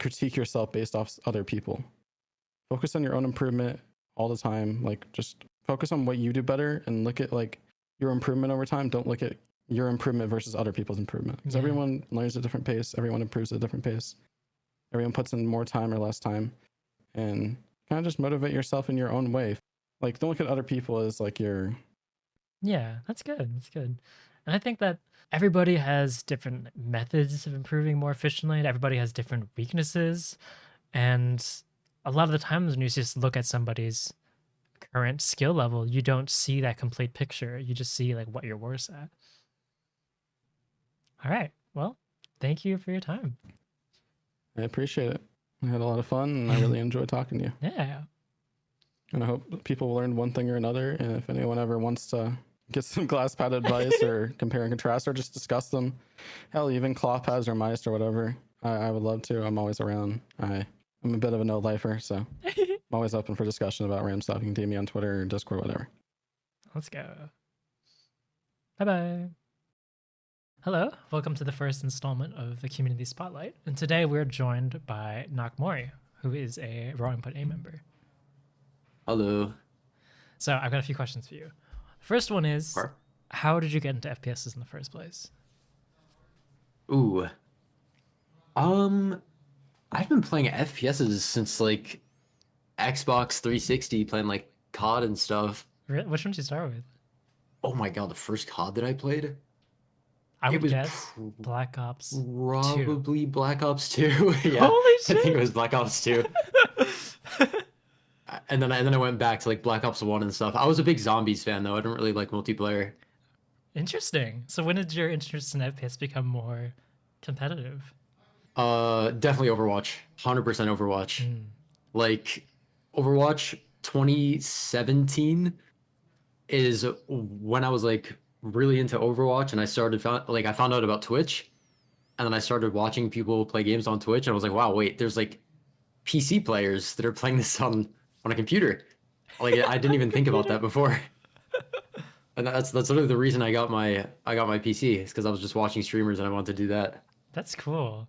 critique yourself based off other people. Focus on your own improvement all the time. Like just focus on what you do better and look at like your improvement over time. Don't look at your improvement versus other people's improvement because everyone learns at a different pace. Everyone improves at a different pace. Everyone puts in more time or less time, and kind of just motivate yourself in your own way. Like don't look at other people as like your... Yeah, that's good. That's good. And I think that everybody has different methods of improving more efficiently, and everybody has different weaknesses. And a lot of the times when you just look at somebody's current skill level, you don't see that complete picture. You just see like what you're worse at. All right. Well, thank you for your time. I appreciate it. I had a lot of fun and I really enjoyed talking to you. Yeah. And I hope people learned one thing or another. And if anyone ever wants to get some glass pad advice or compare and contrast or just discuss them, hell, even cloth pads or mice or whatever, I would love to. I'm always around. I'm a bit of a no-lifer, so I'm always open for discussion about random stuff. You can DM me on Twitter or Discord, whatever. Let's go. Bye-bye. Hello, welcome to the first installment of the Community Spotlight. And today we're joined by Nocmori, who is a Raw Input A member. Hello. So I've got a few questions for you. First one is, Sure. how did you get into FPSs in the first place? Ooh. I've been playing FPSs since like Xbox 360, playing like COD and stuff. Which one did you start with? Oh my god, the first COD that I played? I It would was guess Black Ops 2. probably Black Ops 2. Yeah, Holy I think shit! it was Black Ops 2. And then I went back to like Black Ops 1 and stuff. I was a big zombies fan though. I don't really like multiplayer. Interesting. So when did your interest in FPS become more competitive? Definitely Overwatch. 100% Overwatch. Mm. Like Overwatch 2017 is when I was like really into Overwatch, and I found out about Twitch, and then I started watching people play games on Twitch, and I was like, wow, wait, there's like PC players that are playing this on a computer. Like I didn't even think about that before. And that's literally the reason I got my PC, is because I was just watching streamers and I wanted to do that. That's cool.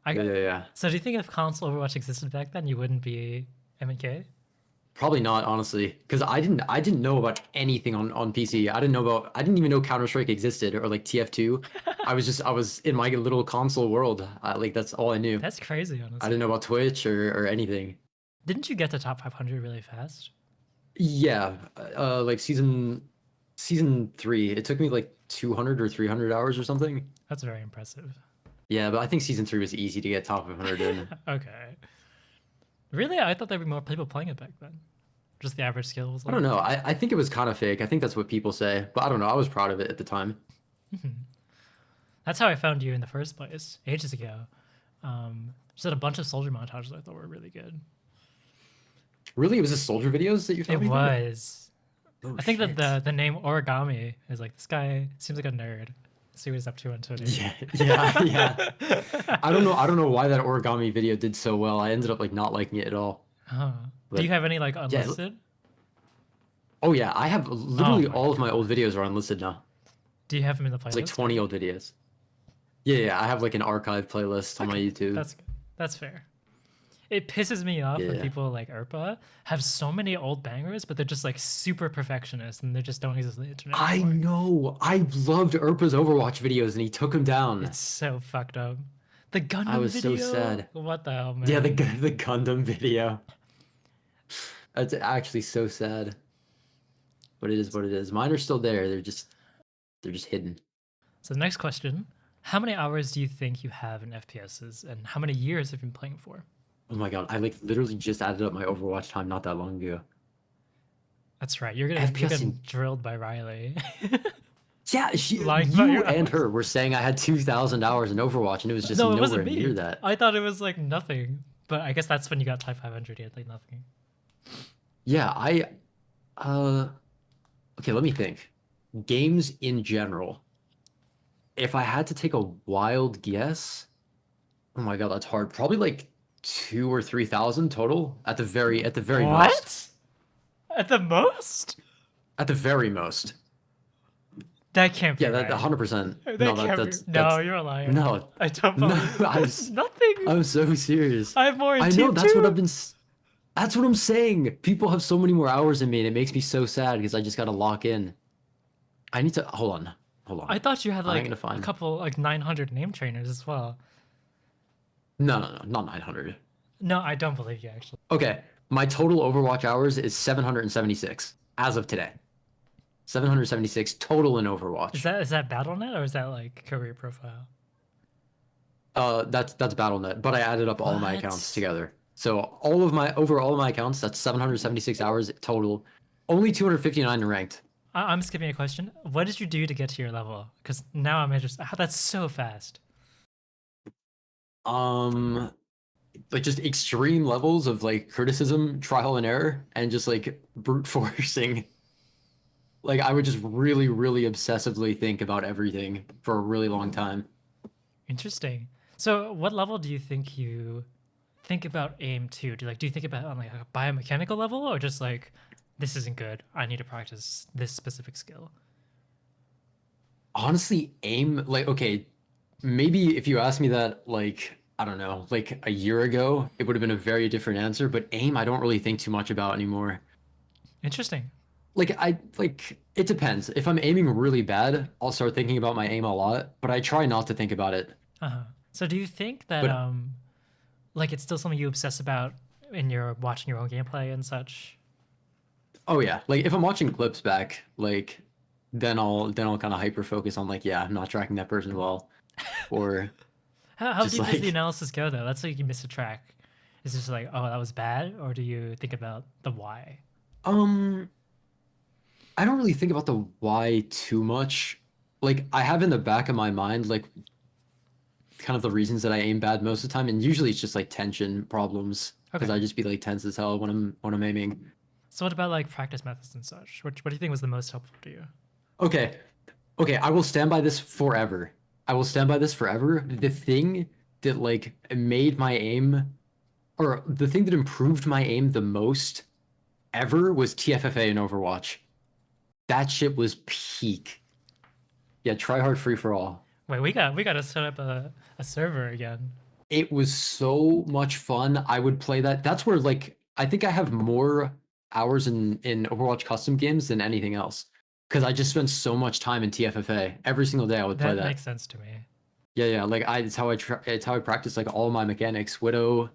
Yeah. So do you think if console Overwatch existed back then, you wouldn't be MNK? Probably not, honestly, because I didn't know about anything on PC. I didn't even know Counter-Strike existed, or like TF2. I was in my little console world. Like that's all I knew. That's crazy, honestly. I didn't know about Twitch or anything. Didn't you get to top 500 really fast? Yeah, like season 3. It took me like 200 or 300 hours or something. That's very impressive. Yeah, but I think season 3 was easy to get top 500 in. Okay. Really? I thought there'd be more people playing it back then. Just the average skill was I don't know. I think it was kind of fake. I think that's what people say, but I don't know. I was proud of it at the time. That's how I found you in the first place, ages ago. Just had a bunch of soldier montages I thought were really good. Really? It was just soldier videos that you found? It was. Oh, I think shit. that the name Origami is like, this guy seems like a nerd. See what he's up to on Twitter. Yeah. I don't know why that origami video did so well. I ended up like not liking it at all. Huh. Do But- you have any like unlisted? Oh yeah, I have literally my all of my old videos are unlisted now. Do you have them in the playlist? It's like 20 old videos. Yeah, I have like an archive playlist on my YouTube. That's good. That's fair. It pisses me off when Yeah. people like Urpa have so many old bangers, but they're just like super perfectionist and they just don't exist on the internet I anymore. know. I loved Urpa's Overwatch videos and he took them down. It's so fucked up. The Gundam I was so video. sad. What the hell, man? Yeah, the Gundam video. That's actually so sad. But it is what it is. Mine are still there. They're just hidden. So the next question: how many hours do you think you have in FPSs, and how many years have you been playing for? Oh my god, I like literally just added up my Overwatch time not that long ago. That's right. You're FPS getting in- drilled by Riley. Yeah, Lying about you your and hours. her were saying I had 2,000 hours in Overwatch, and it was just No, it nowhere wasn't me. near that. I thought it was like nothing, but I guess that's when you got type 500. You had like nothing. Yeah, okay, let me think. Games in general. If I had to take a wild guess, oh my god, that's hard. Probably like 2,000 or 3,000 total at the very most. At the most? At the very most. That can't be. Yeah, that right. 100%. That No, can't that's be. No, you're a liar. no. I don't No, believe I it. was- Nothing. I'm so serious. I have more in I team know that's two. what I've been. That's what I'm saying. People have so many more hours than me, and it makes me so sad because I just gotta lock in. I need to hold on. I thought you had I'm like gonna a find- couple, like 900 name trainers as well. No, not 900. No, I don't believe you actually. Okay, my total Overwatch hours is 776 as of today. 776 total in Overwatch. Is that BattleNet or is that like career profile? That's BattleNet, but I added up all my What? accounts together. So all of my accounts, that's 776 hours total. Only 259 in ranked. I'm skipping a question. What did you do to get to your level? Because now I'm interested. That's so fast. Like just extreme levels of like criticism, trial and error, and just like brute forcing. Like I would just really, really obsessively think about everything for a really long time. Interesting. So, what level do you think you think about aim to? Do you think about it on like a biomechanical level, or just like this isn't good? I need to practice this specific skill. Honestly, aim, like, okay, maybe if you asked me that, like, I don't know, like a year ago, it would have been a very different answer, but aim, I don't really think too much about anymore. Interesting. Like, it depends. If I'm aiming really bad, I'll start thinking about my aim a lot, but I try not to think about it. So, do you think that But- like it's still something you obsess about in your watching your own gameplay and such? Oh, yeah. Like, if I'm watching clips back, like, then I'll kind of hyper focus on like, yeah, I'm not tracking that person well, or How just deep does the like analysis go though? Let's say you miss a track. Is it just like, oh, that was bad, or do you think about the why? um I don't really think about the why too much. Like I have in the back of my mind like kind of the reasons that I aim bad most of the time, and usually it's just like tension problems because Okay. I just be like tense as hell when I'm aiming. So what about like practice methods and such? What do you think was the most helpful to you? Okay, okay, I will stand by this forever. I will stand by this forever. The thing that like made my aim, or the thing that improved my aim the most ever was TFFA in Overwatch. That shit was peak. Yeah, try hard free for all. Wait, we got to set up a server again. It was so much fun. I would play that. That's where like I think I have more hours in Overwatch custom games than anything else because I just spent so much time in TFFA every single day. I would play That that. makes sense to me. Yeah. Like it's how I practice like all my mechanics: Widow,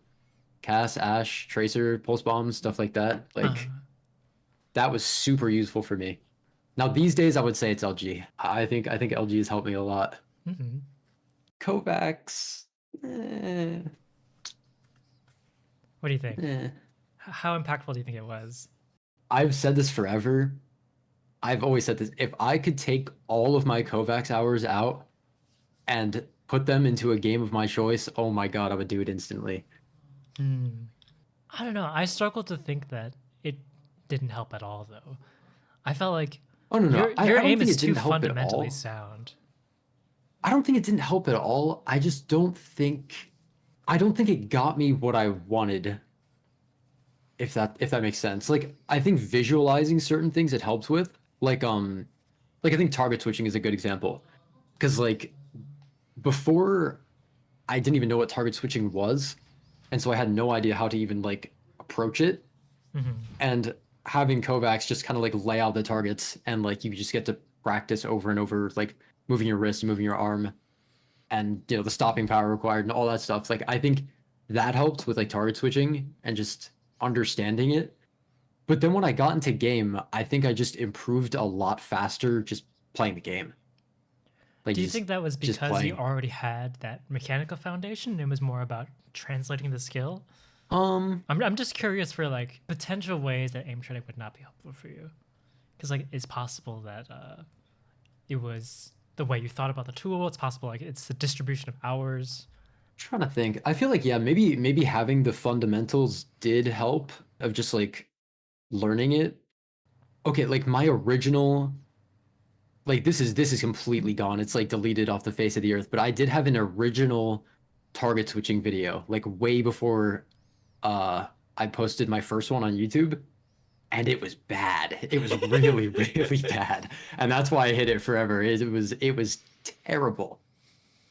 Cass, Ash, Tracer, pulse bombs, stuff like that. Like that was super useful for me. Now these days I would say it's LG. I think LG has helped me a lot. Mm-hmm. Kovacs. Eh, What do you think? eh. How impactful do you think it was? I've said this forever. I've always said this. If I could take all of my Kovacs hours out and put them into a game of my choice, oh my god, I would do it instantly. I don't know. I struggle to think that it didn't help at all, though. I felt like Oh no, your I don't aim think is it too didn't help at fundamentally all. sound. I don't think it didn't help at all. I just don't think it got me what I wanted. If that makes sense. Like I think visualizing certain things it helps with. Like I think target switching is a good example. Cause like before I didn't even know what target switching was. And so I had no idea how to even like approach it. And having Kovacs just kind of like lay out the targets and like you just get to practice over and over, like moving your wrist, moving your arm, and you know, the stopping power required and all that stuff. Like I think that helped with like target switching and just understanding it. But then when I got into game, I think I just improved a lot faster just playing the game. Like Do you think that was just because you playing. already had that mechanical foundation? It was more about translating the skill. I'm just curious for like potential ways that aim training would not be helpful for you, because like it's possible that it was the way you thought about the tool. It's possible like it's the distribution of hours. Trying to think. I feel like yeah, maybe having the fundamentals did help of just like learning it. Okay, like my original like this is completely gone. It's like deleted off the face of the earth, but I did have an original target switching video like way before I posted my first one on YouTube, and it was bad. It was really really bad. And that's why I hid it forever. It was terrible.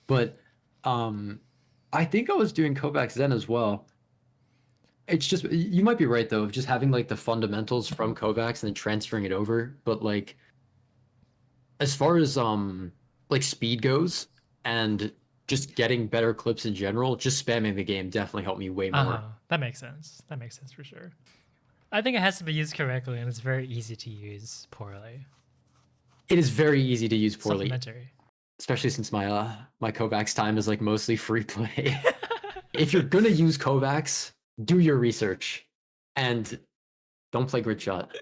But I think I was doing Kovacs then as well. It's just you might be right though of just having like the fundamentals from Kovacs and then transferring it over. But like as far as like speed goes and just getting better clips in general, just spamming the game definitely helped me way more. That makes sense. That makes sense for sure. I think it has to be used correctly, and it's very easy to use poorly. It is very easy to use poorly, Supplementary. especially since my Kovacs time is like mostly free play. If you're gonna use Kovacs, do your research and don't play grid shot.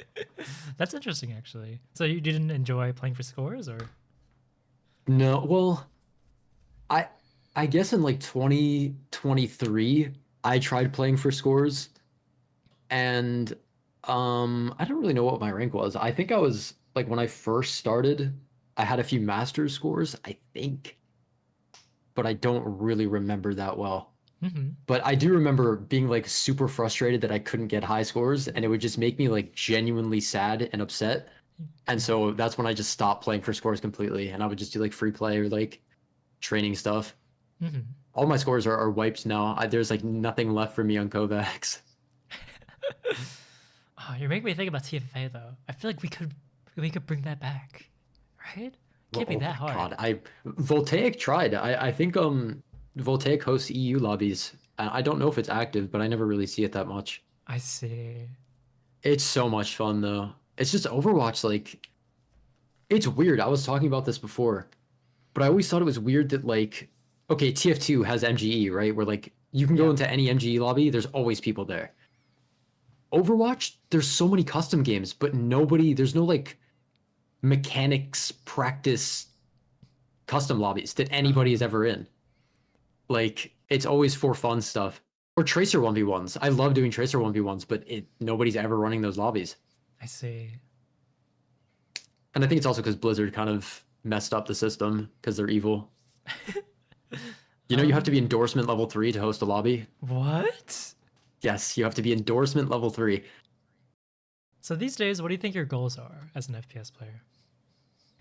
That's interesting, actually. So you didn't enjoy playing for scores, or? No, well, I guess in like 2023, I tried playing for scores, and I don't really know what my rank was. I think I was like when I first started, I had a few masters scores, I think, but I don't really remember that well. But I do remember being like super frustrated that I couldn't get high scores, and it would just make me like genuinely sad and upset. And so that's when I just stopped playing for scores completely, and I would just do like free play or like training stuff. All my scores are wiped now. There's like nothing left for me on Kovacs. Oh, you're making me think about TFA though. I feel like we could bring that back, right? Can't be that hard. God, Voltaic tried. I think Voltaic hosts EU lobbies. I don't know if it's active, but I never really see it that much. I see. It's so much fun though. It's just Overwatch like It's weird. I was talking about this before, but I always thought it was weird that like, okay, TF2 has MGE, right? Where like you can go Yeah. into any MGE lobby, there's always people there. Overwatch, there's so many custom games, but there's no like mechanics practice custom lobbies that anybody is ever in. Like it's always for fun stuff. Or Tracer 1v1s. I love doing Tracer 1v1s, but nobody's ever running those lobbies. I see. And I think it's also because Blizzard kind of messed up the system because they're evil. You know, you have to be endorsement level 3 to host a lobby. What? Yes, you have to be endorsement level 3. So these days, what do you think your goals are as an FPS player?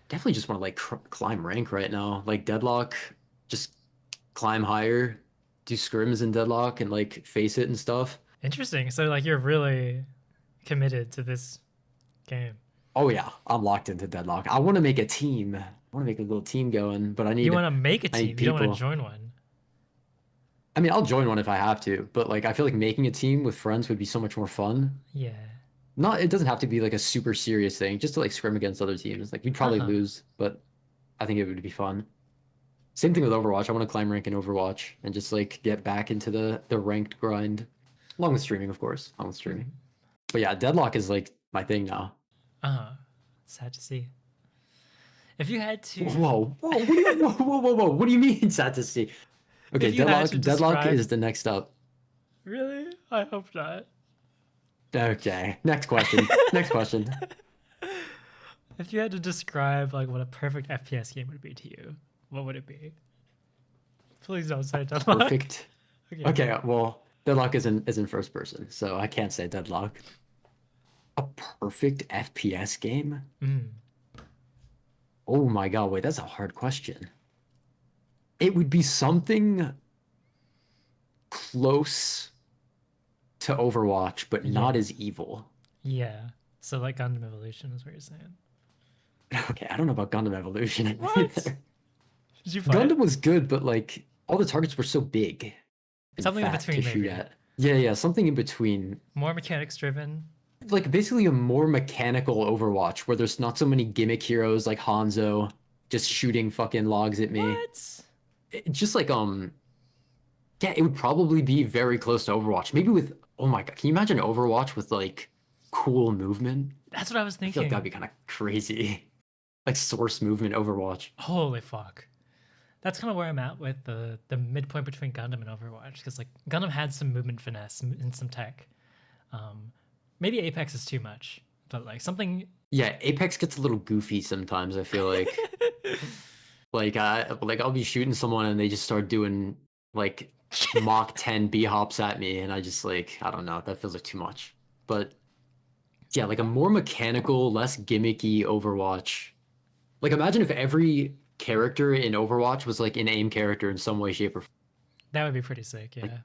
Definitely just want to like climb rank right now. Like Deadlock, just climb higher, do scrims in Deadlock and like face it and stuff. Interesting. So like you're really committed to this game. Oh yeah, I'm locked into Deadlock. I want to make a team. I want to make a little team going, but I need You want to make a I need team. You don't want people. to join one. I mean, I'll join one if I have to, but like I feel like making a team with friends would be so much more fun. Yeah. It doesn't have to be like a super serious thing, just to like scrim against other teams. Like we'd probably lose, but I think it would be fun. Same thing with Overwatch. I want to climb rank in Overwatch and just like get back into the ranked grind. Along with streaming, of course. Along with streaming. But yeah, Deadlock is like my thing now. Sad to see. If you had to Whoa, what do you whoa. What do you mean sad to see? Okay, If you had to Deadlock describe- is the next up. Really? I hope not. Okay, next question. Next question. If you had to describe like what a perfect FPS game would be to you, what would it be? Please don't say Deadlock. Perfect. Okay, well, Deadlock isn't first person, so I can't say Deadlock. A perfect FPS game? Oh my god, wait, that's a hard question. It would be something close to Overwatch, but not as evil. Yeah. So like Gundam Evolution is what you're saying. Okay, I don't know about Gundam Evolution. What? either. Did you play Gundam it? was good, but like all the targets were so big. and Something in fat between, to shoot maybe. at. Yeah, something in between. More mechanics driven. Like basically a more mechanical Overwatch where there's not so many gimmick heroes like Hanzo just shooting fucking logs at me. What? Just like yeah, it would probably be very close to Overwatch. Maybe with oh my god, can you imagine Overwatch with like cool movement? That's what I was I feel thinking. like that'd be kind of crazy. Like source movement Overwatch. Holy fuck. That's kind of where I'm at with the midpoint between Gundam and Overwatch, because like Gundam had some movement finesse and some tech. Maybe Apex is too much, but like something. Yeah, Apex gets a little goofy sometimes, I feel like. like I'll be shooting someone and they just start doing like Mach 10 B hops at me, and I just like I don't know, that feels like too much. But yeah, like a more mechanical, less gimmicky Overwatch. Like imagine if every character in Overwatch was like an aim character in some way, shape, or form. That would be pretty sick, yeah.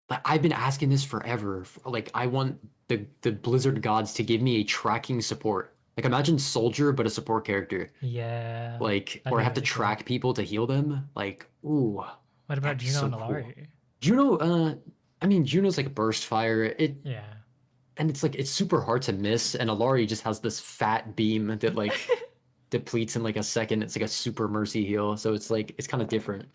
Like I've been asking this forever. Like I want the Blizzard gods to give me a tracking support. Like imagine Soldier but a support character. Yeah. Like that'd or be have to really cool. track people to heal them. Like ooh. What about that'd be Juno so and cool. Alari? Juno, I mean Juno's like a burst fire. Yeah. And it's like it's super hard to miss. And Alari just has this fat beam that like depletes in like a second. It's like a super mercy heal. So it's like it's kind of different.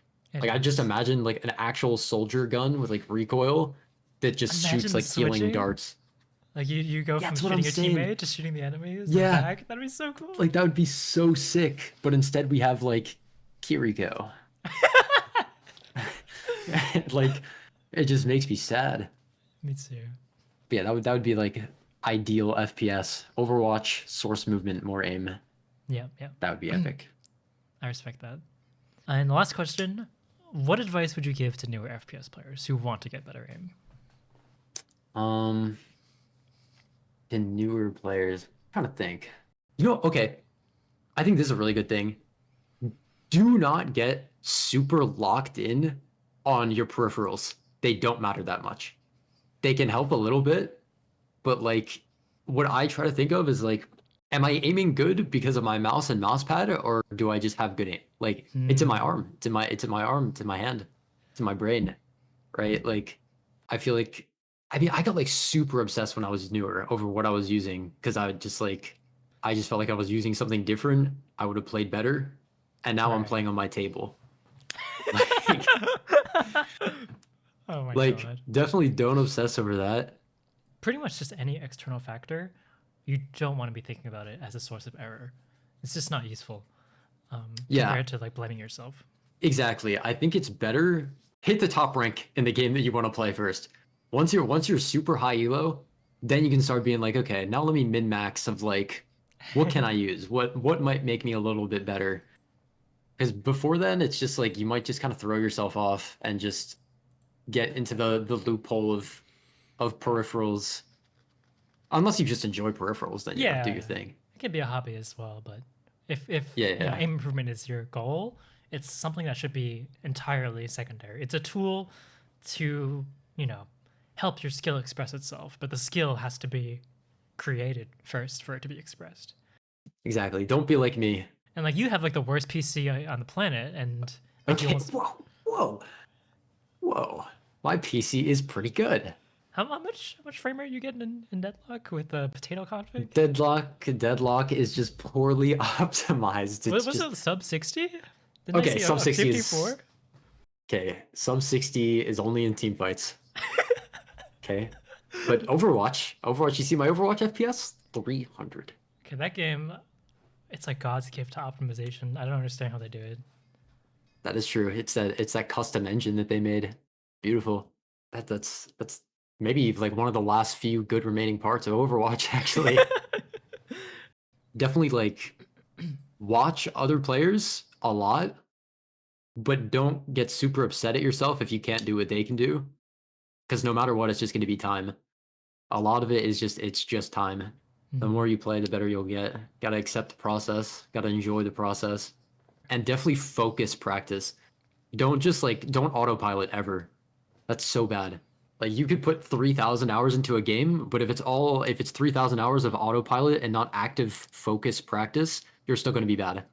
Like I just imagine like an actual soldier gun with like recoil that just Imagine shoots the like healing switching. darts. Like you go Yeah, from that's what I'm shooting your saying. teammate to shooting the enemies. Yeah. Back. That'd be so cool. Like that would be so sick. But instead we have like Kiriko. Like it just makes me sad. Me too. But yeah, that would be like ideal FPS. Overwatch, source movement, more aim. Yeah. That would be epic. I respect that. And the last question: what advice would you give to newer FPS players who want to get better aim? The newer players, I'm trying to think. You know, okay. I think this is a really good thing. Do not get super locked in on your peripherals. They don't matter that much. They can help a little bit, but like what I try to think of is like, am I aiming good because of my mouse and mouse pad, or do I just have good aim? Like it's in my arm, it's in my arm, it's in my hand, it's in my brain, right? Like I feel like I got like super obsessed when I was newer over what I was using because I would just like I just felt like I was using something different, I would have played better. And now I'm Right. playing on my table. Oh my Like, god. definitely don't obsess over that. Pretty much just any external factor, you don't want to be thinking about it as a source of error. It's just not useful. Yeah. Compared to like blaming yourself. Exactly. I think it's better hit the top rank in the game that you want to play first. Once you're super high elo, then you can start being like, okay, now let me min max of like, what can I use? What might make me a little bit better? Because before then, it's just like you might just kind of throw yourself off and just get into the loophole of peripherals. Unless you just enjoy peripherals, then yeah, do your thing. It can be a hobby as well, but if you know, Yeah. aim improvement is your goal, it's something that should be entirely secondary. It's a tool to, you know, help your skill express itself, but the skill has to be created first for it to be expressed. Exactly. Don't be like me. And like you have like the worst PC on the planet, and like, you Okay. almost... Whoa. My PC is pretty good. how much frame rate are you getting in Deadlock with the potato config? Deadlock is just poorly optimized. Was It's it sub 60? Okay, sub 60 is 54? okay. Sub 60 is only in team fights. Okay, but Overwatch, you see my Overwatch FPS 300. Okay, that game, it's like God's gift to optimization. I don't understand how they do it. That is true. It's that custom engine that they made. Beautiful. That's maybe like one of the last few good remaining parts of Overwatch, actually. Definitely like watch other players a lot, but don't get super upset at yourself if you can't do what they can do. Because no matter what, it's just going to be time. A lot of it is it's just time. The more you play, the better you'll get. Gotta accept the process. Gotta enjoy the process. And definitely focus practice. Don't autopilot ever. That's so bad. Like you could put 3,000 hours into a game, but if it's 3,000 hours of autopilot and not active focus practice, you're still going to be bad.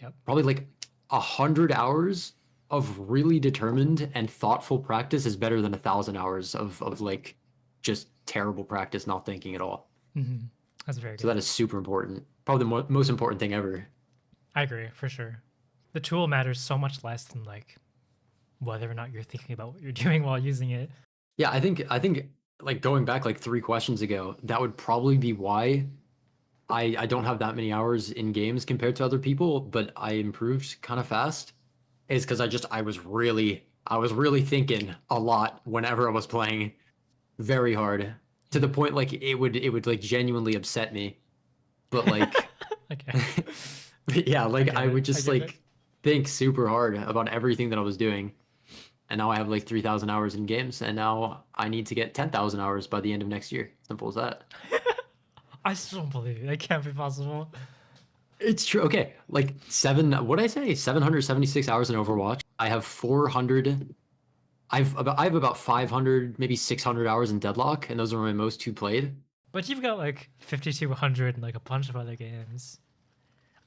Yep. Probably like 100 hours of really determined and thoughtful practice is better than 1,000 hours of like just terrible practice, not thinking at all. That's very good. So that is super important. Probably the most important thing ever. I agree, for sure. The tool matters so much less than like whether or not you're thinking about what you're doing while using it. Yeah, I think like going back like 3 questions ago, that would probably be why I don't have that many hours in games compared to other people, but I improved kind of fast. Is because I was really thinking a lot whenever I was playing very hard to the point like it would like genuinely upset me. But like Okay. but yeah, like I would I just get like it. think super hard about everything that I was doing. And now I have like 3,000 hours in games, and now I need to get 10,000 hours by the end of next year. Simple as that. I still don't believe it. That can't be possible. It's true. Okay, like 776 hours in Overwatch. I have 400. I have about 500, maybe 600 hours in Deadlock, and those are my most 2 played. But you've got like 5,200 and like a bunch of other games.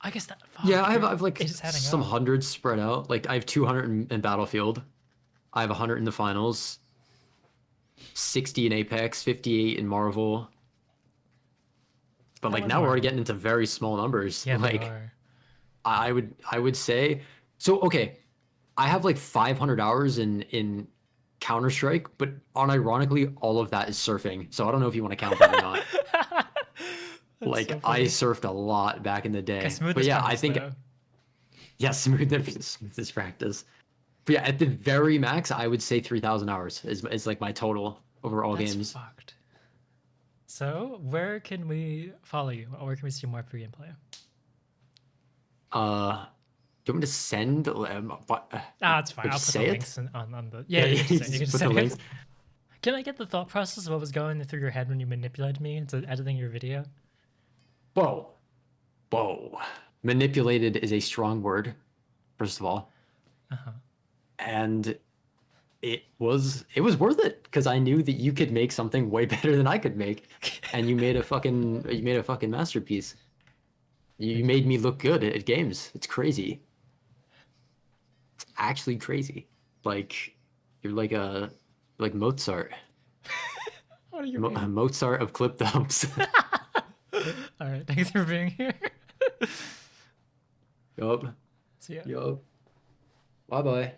I guess that. Yeah, fuck, I've like it's adding some up. hundreds spread out. Like I have 200 in Battlefield. I have 100 in the finals. 60 in Apex, 58 in Marvel. But like was now we're already Marvel. getting into very small numbers. Yeah, they like are. I would say so. Okay, I have like 500 hours in Counter-Strike, but unironically, all of that is surfing. So I don't know if you want to count that or not. That's Like so I funny. surfed a lot back in the day. Okay, smooth But as yeah, I practice, think though. yeah, smooth as practice. But yeah, at the very max, I would say 3,000 hours is like my total over all That's games. fucked. So where can we follow you, or where can we see more free gameplay? Do you want me to send? What? It's fine. Would I'll you put say the it? links on the. Yeah, you can just say, you can just Put say the it. links. Can I get the thought process of what was going through your head when you manipulated me into editing your video? Whoa. Manipulated is a strong word, first of all. And it was worth it because I knew that you could make something way better than I could make, and you made a fucking masterpiece. You made me look good at games. It's crazy. It's actually crazy. Like you're like Mozart. What are you? Mozart of clip dumps. All right, thanks for being here. Yup. See ya. Yup. Bye bye.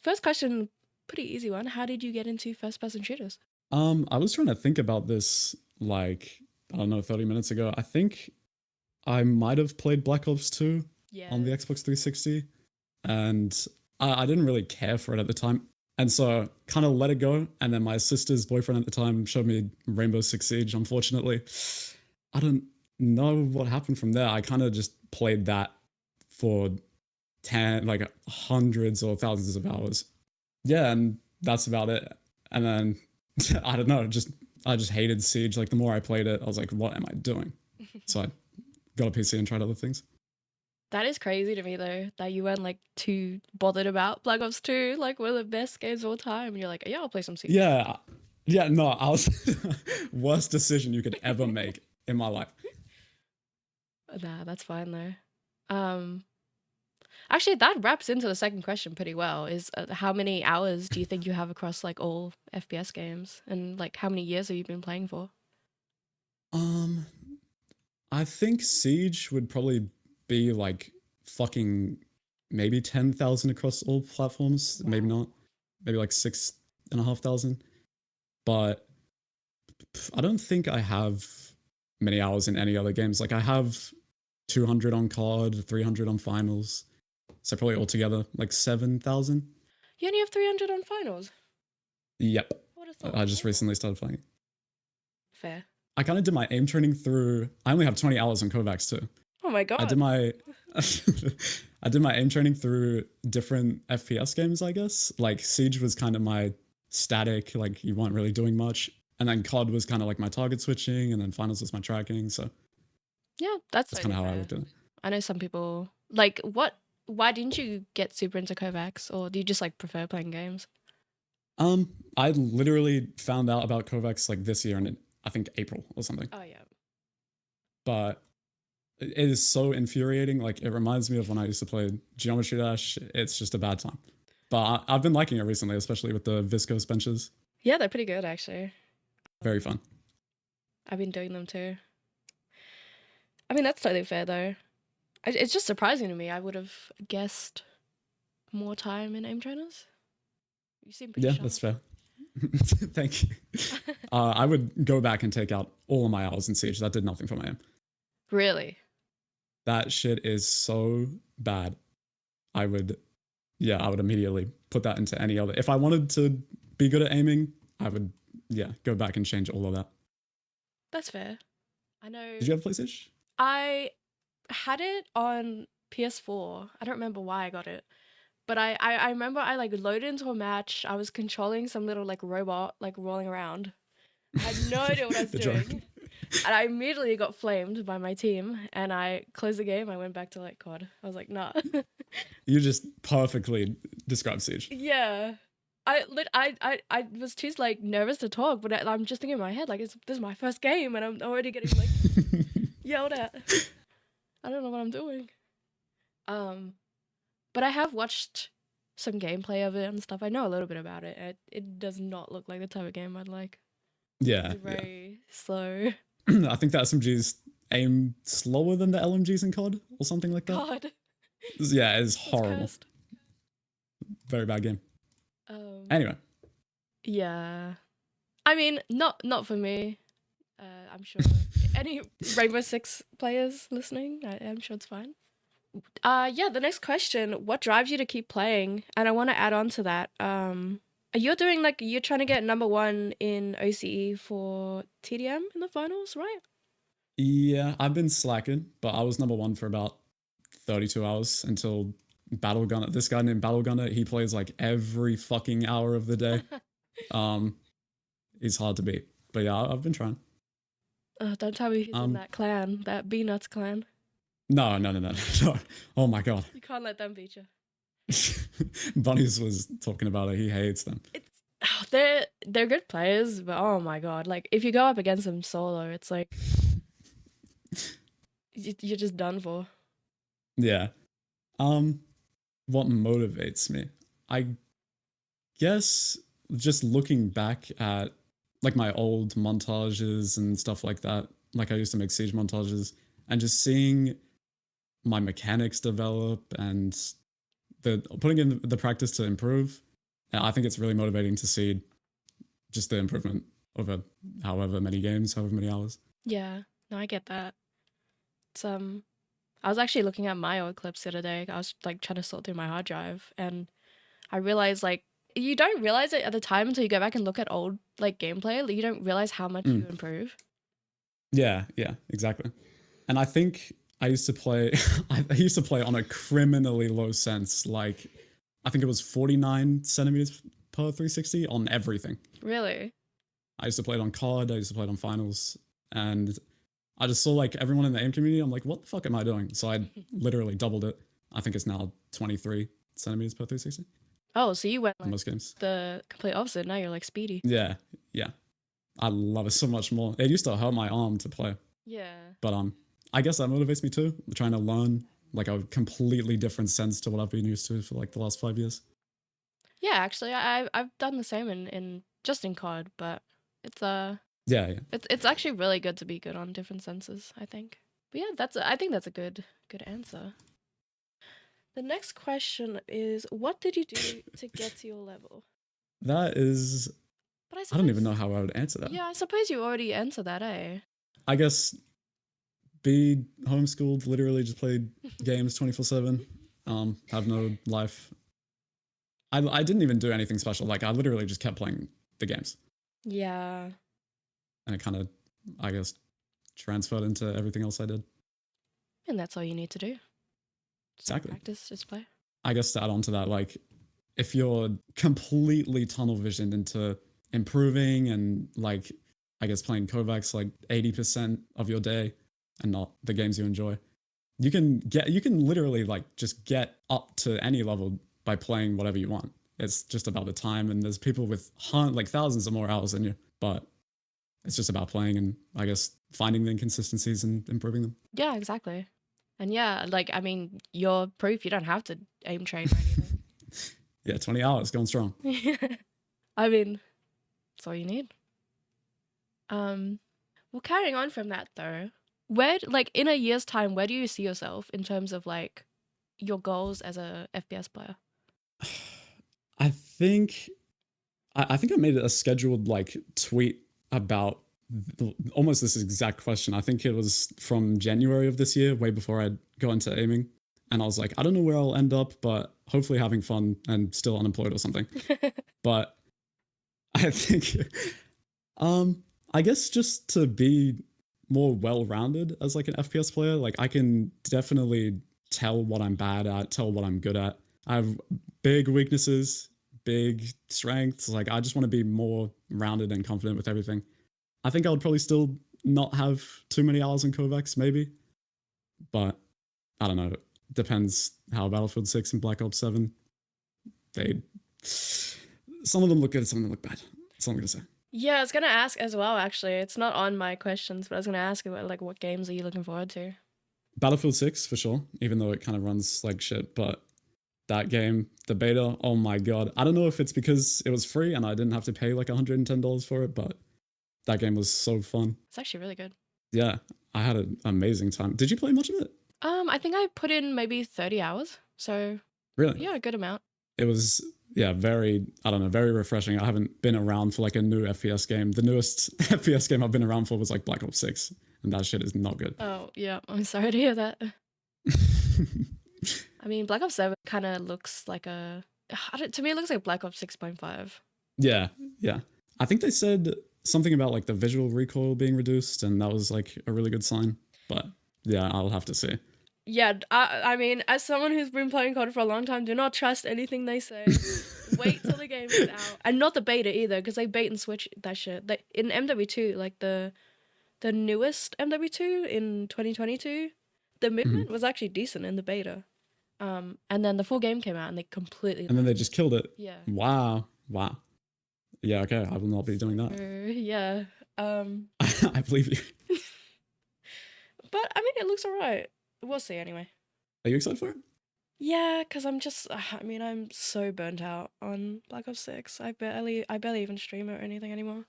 First question, pretty easy one. How did you get into first-person shooters? I was trying to think about this like, I don't know, 30 minutes ago. I think I might have played Black Ops 2 Yeah. on the Xbox 360, and I didn't really care for it at the time. And so kind of let it go. And then my sister's boyfriend at the time showed me Rainbow Six Siege, unfortunately. I don't know what happened from there. I kind of just played that for hundreds or thousands of hours. Yeah, and that's about it. And then I don't know, I just hated Siege. Like the more I played it, I was like, what am I doing? So I got a PC and tried other things. That is crazy to me though, that you weren't like too bothered about Black Ops 2, like one of the best games of all time. And you're like, yeah, I'll play some Siege. Yeah. Yeah, no, I was worst decision you could ever make in my life. Nah, that's fine though. Actually, that wraps into the second question pretty well. Is how many hours do you think you have across like all FPS games, and like how many years have you been playing for? I think Siege would probably be like fucking maybe 10,000 across all platforms. Maybe not. Maybe like 6,500. But I don't think I have many hours in any other games. Like I have 200 on COD, 300 on finals. So probably altogether like 7,000. You only have 300 on finals. Yep. What a thought. I just recently started playing it. Fair. I kind of did my aim training through. I only have 20 hours on Kovacs too. Oh my god. I did my I did my aim training through different FPS games, I guess. Like Siege was kind of my static, like you weren't really doing much. And then COD was kind of like my target switching, and then finals was my tracking. So Yeah, that's kind of how I fair. looked at it. I know some people like why didn't you get super into Kovacs, or do you just like prefer playing games? I literally found out about Kovacs like this year in I think April or something. Oh yeah. But it is so infuriating. Like it reminds me of when I used to play Geometry Dash. It's just a bad time. But I've been liking it recently, especially with the viscose benches. Yeah, they're pretty good actually. Very fun. I've been doing them too. I mean, that's totally fair though. It's just surprising to me. I would have guessed more time in aim trainers. You seem pretty Yeah, sharp. that's fair. Thank you. I would go back and take out all of my hours in Siege. That did nothing for my aim. Really? That shit is so bad. I would immediately put that into any other. If I wanted to be good at aiming, I would, go back and change all of that. That's fair. I know. Did you have PlayStation? I had it on PS4. I don't remember why I got it. But I remember I like loaded into a match. I was controlling some little like robot like rolling around. I had no idea what I was The drone. doing. And I immediately got flamed by my team, and I closed the game. I went back to like COD. I was like, nah. You just perfectly described Siege. Yeah. I was too like nervous to talk, but I'm just thinking in my head like this is my first game, and I'm already getting like yelled at. I don't know what I'm doing. But I have watched some gameplay of it and stuff. I know a little bit about it. It does not look like the type of game I'd like. Yeah. It's very slow. I think the SMGs aim slower than the LMGs in COD or something like that. God. Yeah, it's That's horrible. cursed. Very bad game. Anyway. Yeah. I mean, not for me. I'm sure any Rainbow Six players listening, I'm sure it's fine. Yeah, the next question, what drives you to keep playing? And I want to add on to that. You're doing like, you're trying to get #1 in OCE for TDM in the finals, right? Yeah, I've been slacking, but I was #1 for about 32 hours until Battle Gunner. This guy named Battle Gunner, he plays like every fucking hour of the day. He's hard to beat. But yeah, I've been trying. Don't tell me he's in that clan, that B-Nuts clan. No. Oh my god. You can't let them beat you. Bunnies was talking about it. He hates them. They're good players, but oh my god, like if you go up against them solo, it's like you're just done for. Yeah. What motivates me? I guess just looking back at like my old montages and stuff like that, like I used to make Siege montages, and just seeing my mechanics develop and the putting in the practice to improve, I think it's really motivating to see just the improvement over however many games, however many hours. Yeah, no, I get that. It's I was actually looking at my old clips the other day. I was like trying to sort through my hard drive, and I realized like you don't realize it at the time until you go back and look at old like gameplay. You don't realize how much you improve. Yeah, exactly. And I think I used to play I used to play on a criminally low sense, like I think it was 49 centimeters per 360 on everything. Really? I used to play it on COD, I used to play it on finals, and I just saw like everyone in the aim community. I'm like, what the fuck am I doing? So I literally doubled it. I think it's now 23 centimeters per 360 Oh, so you went in like most games. the complete opposite. Now you're like speedy. Yeah. I love it so much more. It used to hurt my arm to play, Yeah. but I guess that motivates me too. Trying to learn like a completely different sense to what I've been used to for like the last 5 years. Yeah, actually, I've done the same in just in COD, but it's Yeah. it's actually really good to be good on different senses, I think. But yeah, I think that's a good answer. The next question is, what did you do to get to your level? That is, But I don't even know how I would answer that. Yeah, I suppose you already answered that, eh? I guess be homeschooled, literally just play games 24/7. Have no life. I didn't even do anything special. Like I literally just kept playing the games, Yeah. and it kind of, I guess, transferred into everything else I did. And that's all you need to do. Just Exactly. practice, just play. I guess to add on to that, like if you're completely tunnel visioned into improving and like, I guess playing Kovacs like 80% of your day and not the games you enjoy, you can literally like just get up to any level by playing whatever you want. It's just about the time, and there's people with like thousands of more hours than you, but it's just about playing and I guess finding the inconsistencies and improving them. Yeah, exactly. And yeah, like I mean, you're proof you don't have to aim train or anything. Yeah, 20 hours going strong. I mean, that's all you need. Well, carrying on from that though, like in a year's time, where do you see yourself in terms of like your goals as a FPS player? I think I made a scheduled like tweet about almost this exact question. I think it was from January of this year, way before I'd go into aiming. And I was like, I don't know where I'll end up, but hopefully having fun and still unemployed or something. But I think, I guess just to be more well-rounded as like an FPS player, like I can definitely tell what I'm bad at, tell what I'm good at. I have big weaknesses, big strengths. Like I just want to be more rounded and confident with everything. I think I would probably still not have too many hours in Kovacs, maybe. But I don't know. Depends how Battlefield 6 and Black Ops 7, some of them look good, some of them look bad. That's all I'm gonna say. Yeah, I was gonna ask as well, actually. It's not on my questions, but I was gonna ask about like what games are you looking forward to? Battlefield 6 for sure, even though it kind of runs like shit, but that game, the beta, oh my god. I don't know if it's because it was free and I didn't have to pay like $110 for it, but that game was so fun. It's actually really good. Yeah, I had an amazing time. Did you play much of it? I think I put in maybe 30 hours. So Really? yeah, a good amount. It was, yeah, very, I don't know, very refreshing. I haven't been around for like a new FPS game. The newest FPS game I've been around for was like Black Ops 6, and that shit is not good. Oh, yeah, I'm sorry to hear that. I mean, Black Ops 7 kind of looks like to me, it looks like Black Ops 6.5. Yeah. I think they said something about like the visual recoil being reduced, and that was like a really good sign. But yeah, I'll have to see. Yeah, I mean, as someone who's been playing COD for a long time, do not trust anything they say. Wait till the game is out. And not the beta either, because they bait and switch that shit. Like, in MW2, like the newest MW2 in 2022, the movement was actually decent in the beta. And then the full game came out and they completely... And then they just killed it. Yeah. Wow. Yeah, okay, I will not be doing that. Yeah. I believe you. But, I mean, it looks alright. We'll see anyway. Are you excited for it? Yeah, because I'm so burnt out on Black Ops 6. I barely even stream it or anything anymore.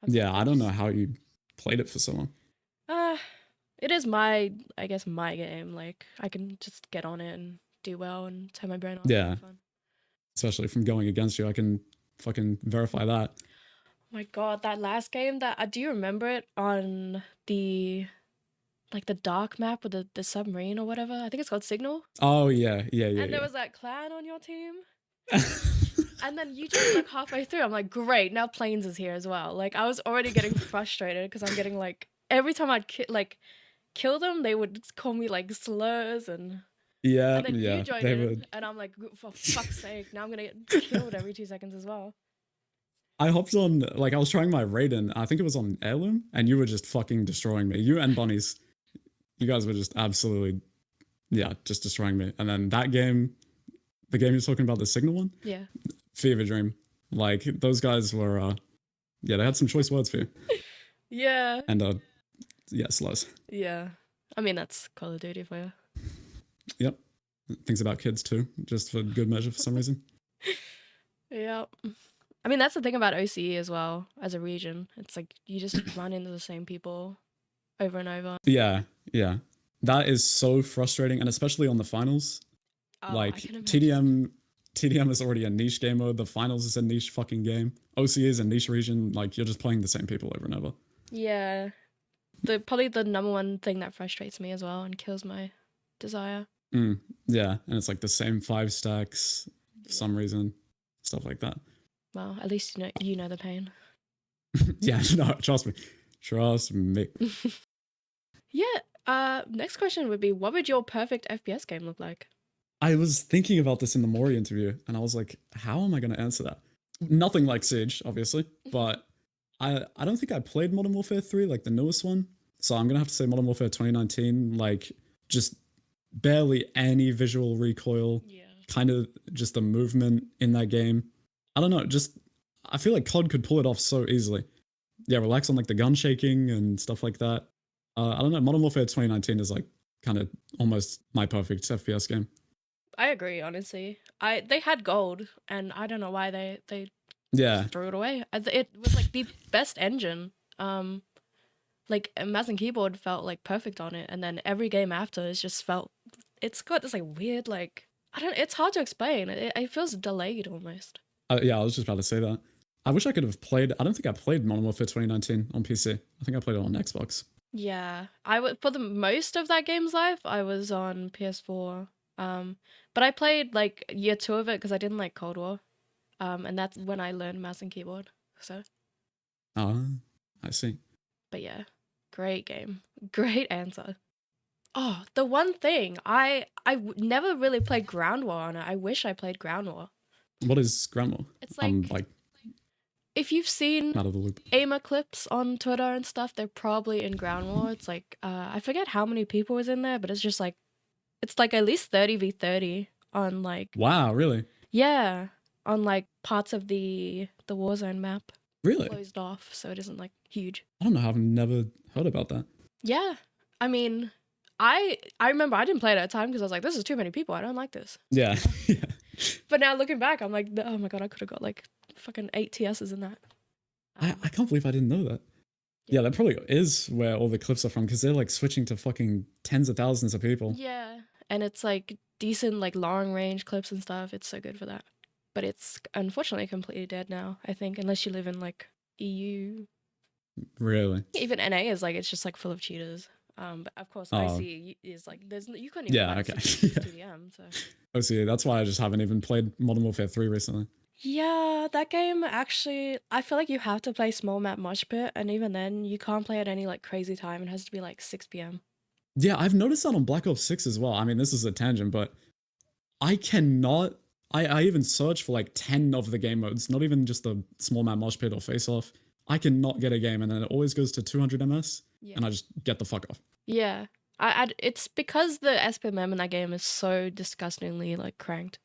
Yeah, I don't know how you played it for so long. It is I guess my game. Like I can just get on it and do well and turn my brain off. and Yeah. have fun. Especially from going against you, I can fucking verify that. My God, that last game that do you remember it on the the dark map with the submarine or whatever? I think it's called Signal. Oh yeah. And there was that clan on your team. And then you joined like halfway through. I'm like, great, now PLAINZ is here as well. Like I was already getting frustrated because I'm getting like every time I'd kill them, they would call me like slurs and yeah, then yeah. you joined They in, would. and I'm like, for fuck's sake, now I'm gonna get killed every 2 seconds as well. I hopped on, like, I was trying my Raiden. I think it was on Heirloom, and you were just fucking destroying me. You and Bunnies, you guys were just absolutely, yeah, just destroying me. And then that game, the game you're talking about, the Signal one, Yeah. Fever Dream. Like, those guys were, yeah, they had some choice words for you. Yeah. And, yeah, slows. Yeah. I mean, that's Call of Duty for you. Yep. Things about kids too, just for good measure for some reason. Yeah. I mean, that's the thing about OCE as well, as a region. It's like you just run into the same people over and over. Yeah, yeah. That is so frustrating, and especially on the finals. Oh, Like, I can imagine. TDM is already a niche game mode. The finals is a niche fucking game. OCE is a niche region. Like, you're just playing the same people over and over. Yeah. Probably the number one thing that frustrates me as well and kills my desire. Yeah, and it's like the same 5 stacks for some reason, stuff like that. Well, at least you know the pain. Yeah, no, trust me. Yeah. Next question would be, what would your perfect FPS game look like? I was thinking about this in the Mori interview, and I was like, how am I going to answer that? Nothing like Siege, obviously, but I don't think I played Modern Warfare 3, like the newest one. So I'm going to have to say Modern Warfare 2019, like just barely any visual recoil, Yeah. kind of just the movement in that game. I don't know, just I feel like COD could pull it off so easily. Yeah, relax on like the gun shaking and stuff like that. I don't know, Modern Warfare 2019 is like kind of almost my perfect FPS game. I agree, honestly. They had gold, and I don't know why they Yeah, threw it away. It was like the best engine. Like a mouse and keyboard felt like perfect on it, and then every game after it's got this like weird like it's hard to explain. It feels delayed almost. yeah, I was just about to say that. I wish I could have played. I don't think I played Modern Warfare 2019 on PC. I think I played it on Xbox. Yeah, for the most of that game's life, I was on PS4. But I played like year 2 of it because I didn't like Cold War. And that's when I learned mouse and keyboard. So. I see. But yeah, great game, great answer. Oh, the one thing never really played Ground War on it. I wish I played Ground War. What is Ground War? It's I'm like like if you've seen out of the loop. aimer clips on Twitter and stuff, they're probably in Ground War. It's like I forget how many people was in there, but it's just like it's like at least 30v30 on like Wow, really? yeah, on like parts of the Warzone map Really? closed off, so it isn't like huge. I don't know. I've never heard about that. Yeah, I mean, I remember I didn't play it at the time because I was like, this is too many people. I don't like this. Yeah. Yeah. But now looking back, I'm like, oh my God, I could have got like fucking 8 TSs in that. I can't believe I didn't know that. Yeah, that probably is where all the clips are from because they're like switching to fucking tens of thousands of people. Yeah, and it's like decent like long range clips and stuff. It's so good for that. But it's unfortunately completely dead now, I think, unless you live in like EU. Really? Even NA is like, it's just like full of cheaters. But of course, Oh. IC is like, you couldn't even Yeah, find okay. 60 TDM, so. Oh, see, that's why I just haven't even played Modern Warfare 3 recently. Yeah, that game actually, I feel like you have to play small map mosh pit, and even then, you can't play at any like crazy time. It has to be like 6 p.m. Yeah, I've noticed that on Black Ops 6 as well. I mean, this is a tangent, but I cannot. I even search for like 10 of the game modes, not even just the small map mosh pit or face off. I cannot get a game, and then it always goes to 200 ms, Yeah. and I just get the fuck off. Yeah. It's because the SPMM in that game is so disgustingly like cranked.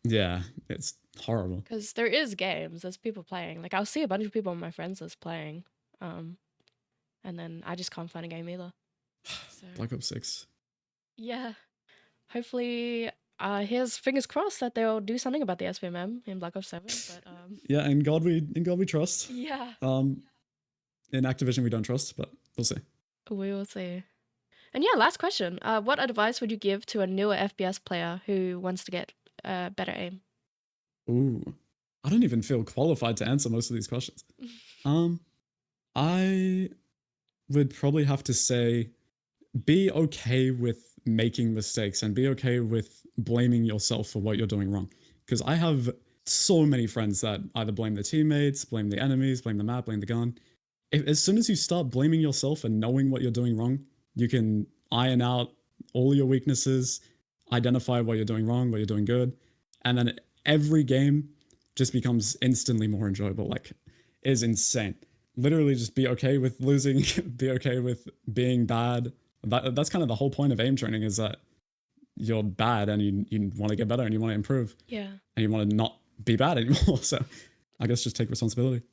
Yeah, it's horrible. Because there is games, there's people playing. Like I'll see a bunch of people on my friends list playing, and then I just can't find a game either. So Black Ops 6. yeah, hopefully, here's fingers crossed that they'll do something about the SPMM in Black Ops 7. But Yeah, in God we trust. yeah, In Activision we don't trust, but we'll see. We will see. And yeah, last question. What advice would you give to a newer FPS player who wants to get better aim? Ooh, I don't even feel qualified to answer most of these questions. I would probably have to say be okay with making mistakes and be okay with blaming yourself for what you're doing wrong. Because I have so many friends that either blame the teammates, blame the enemies, blame the map, blame the gun. As soon as you start blaming yourself and knowing what you're doing wrong, you can iron out all your weaknesses, identify what you're doing wrong, what you're doing good, and then every game just becomes instantly more enjoyable. Like, it is insane. Literally just be okay with losing, be okay with being bad. That's kind of the whole point of aim training, is that you're bad and you want to get better and you want to improve. Yeah. And you want to not be bad anymore. So I guess just take responsibility.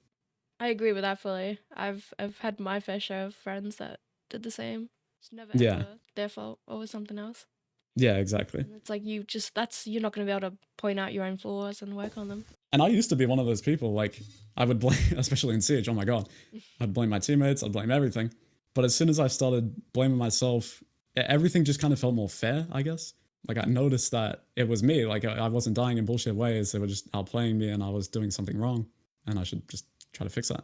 I agree with that fully. I've had my fair share of friends that did the same. It's never Yeah. ever their fault, always something else. Yeah, exactly. And it's like you're not going to be able to point out your own flaws and work on them. And I used to be one of those people, like, I would blame, especially in Siege, oh my god, I'd blame my teammates, I'd blame everything. But as soon as I started blaming myself, everything just kind of felt more fair, I guess. Like, I noticed that it was me, like, I wasn't dying in bullshit ways, they were just outplaying me and I was doing something wrong, and I should just try to fix that.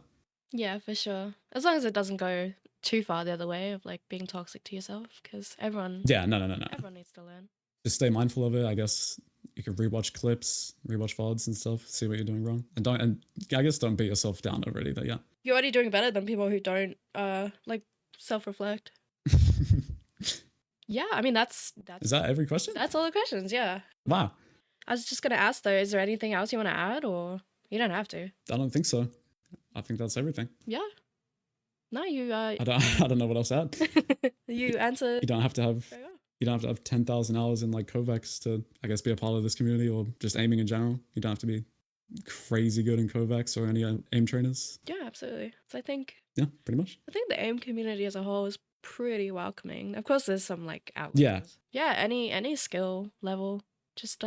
Yeah, for sure. As long as it doesn't go too far the other way of like being toxic to yourself, because everyone everyone needs to learn. Just stay mindful of it, I guess. You can rewatch clips, rewatch VODs and stuff, see what you're doing wrong. And I guess don't beat yourself down over it either, yeah. You're already doing better than people who don't like self-reflect. Yeah, I mean that's Is that every question? that's all the questions, yeah. Wow. I was just gonna ask though, is there anything else you want to add, or you don't have to? I don't think so. I think that's everything. Yeah. No, you I don't know what else to add. you answer. You don't have to have very well. You don't have to have 10,000 hours in like Kovacs to, I guess, be a part of this community, or just aiming in general. You don't have to be crazy good in Kovacs or any aim trainers. Yeah, absolutely. So I think Pretty much. the aim community as a whole is pretty welcoming. Of course, there's some like outliers. Yeah, any skill level, just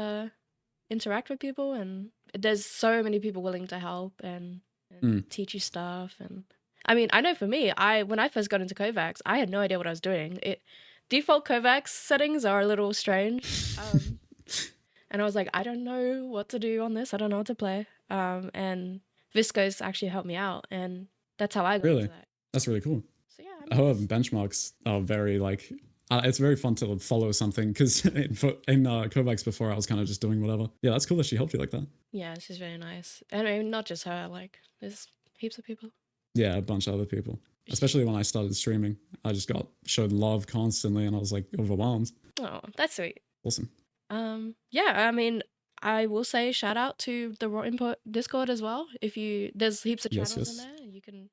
interact with people, and there's so many people willing to help and teach you stuff. And I mean, I know for me, when I first got into Kovacs, I had no idea what I was doing. Default Kovacs settings are a little strange. And I was like, I don't know what to do on this. I don't know what to play. And Viscos actually helped me out. And that's how I got into that. That's really cool. So yeah. I mean, However, benchmarks are very like, it's very fun to follow something, because in Kovacs before I was kind of just doing whatever. Yeah, that's cool that she helped you like that. yeah, she's very nice. And I mean, not just her, like there's heaps of people. Yeah, a bunch of other people. Especially when I started streaming, I just got showed love constantly, and I was like overwhelmed. Oh, that's sweet. Awesome. Yeah, I mean, I will say shout out to the Raw Input Discord as well. There's heaps of channels in there. You can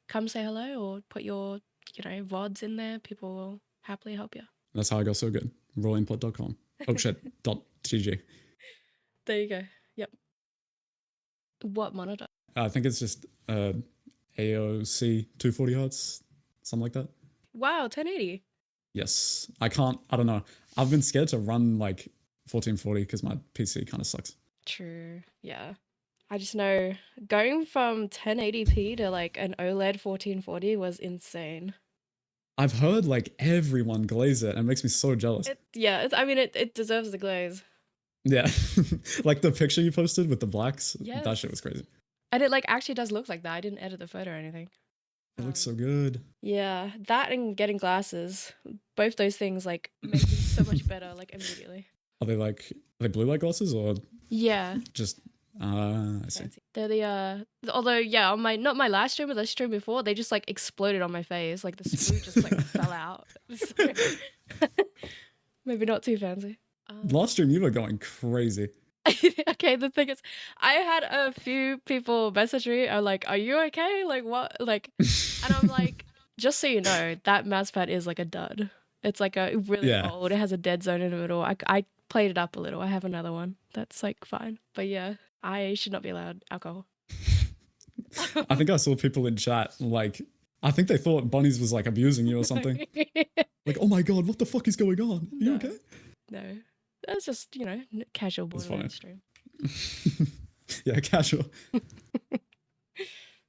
come say hello or put your, VODs in there. People will happily help you. That's how I got so good. Rawinput.com. Oh shit. .tg. There you go. Yep. What monitor? I think it's just AOC 240 hertz, something like that. Wow, 1080. Yes. I don't know. I've been scared to run like 1440 because my PC kind of sucks. True. Yeah. I just know going from 1080p to like an OLED 1440 was insane. I've heard like everyone glaze it, and it makes me so jealous. It deserves the glaze. Yeah. Like the picture you posted with the blacks, Yes. that shit was crazy. And it like actually does look like that. I didn't edit the photo or anything. It looks so good. Yeah, that and getting glasses, both those things like make me so much better like immediately. Are they blue light glasses or Yeah. just I see. Fancy. They're the although yeah, on my not my last stream but the stream before, they just like exploded on my face. Like the screw just like fell out. So, maybe not too fancy. Last stream you were going crazy. Okay, the thing is, I had a few people message me, are like, "Are you okay? Like what?" Like, and I'm like, just so you know, that mouse pad is like a dud. It's like a really old. It has a dead zone in the middle. I played it up a little. I have another one that's like fine. But yeah, I should not be allowed alcohol. I think I saw people in chat like, I think they thought Bonnie's was like abusing you or something. Like, oh my god, what the fuck is going on? Are you okay? No, that's just casual That's Borderlands stream. Yeah, casual.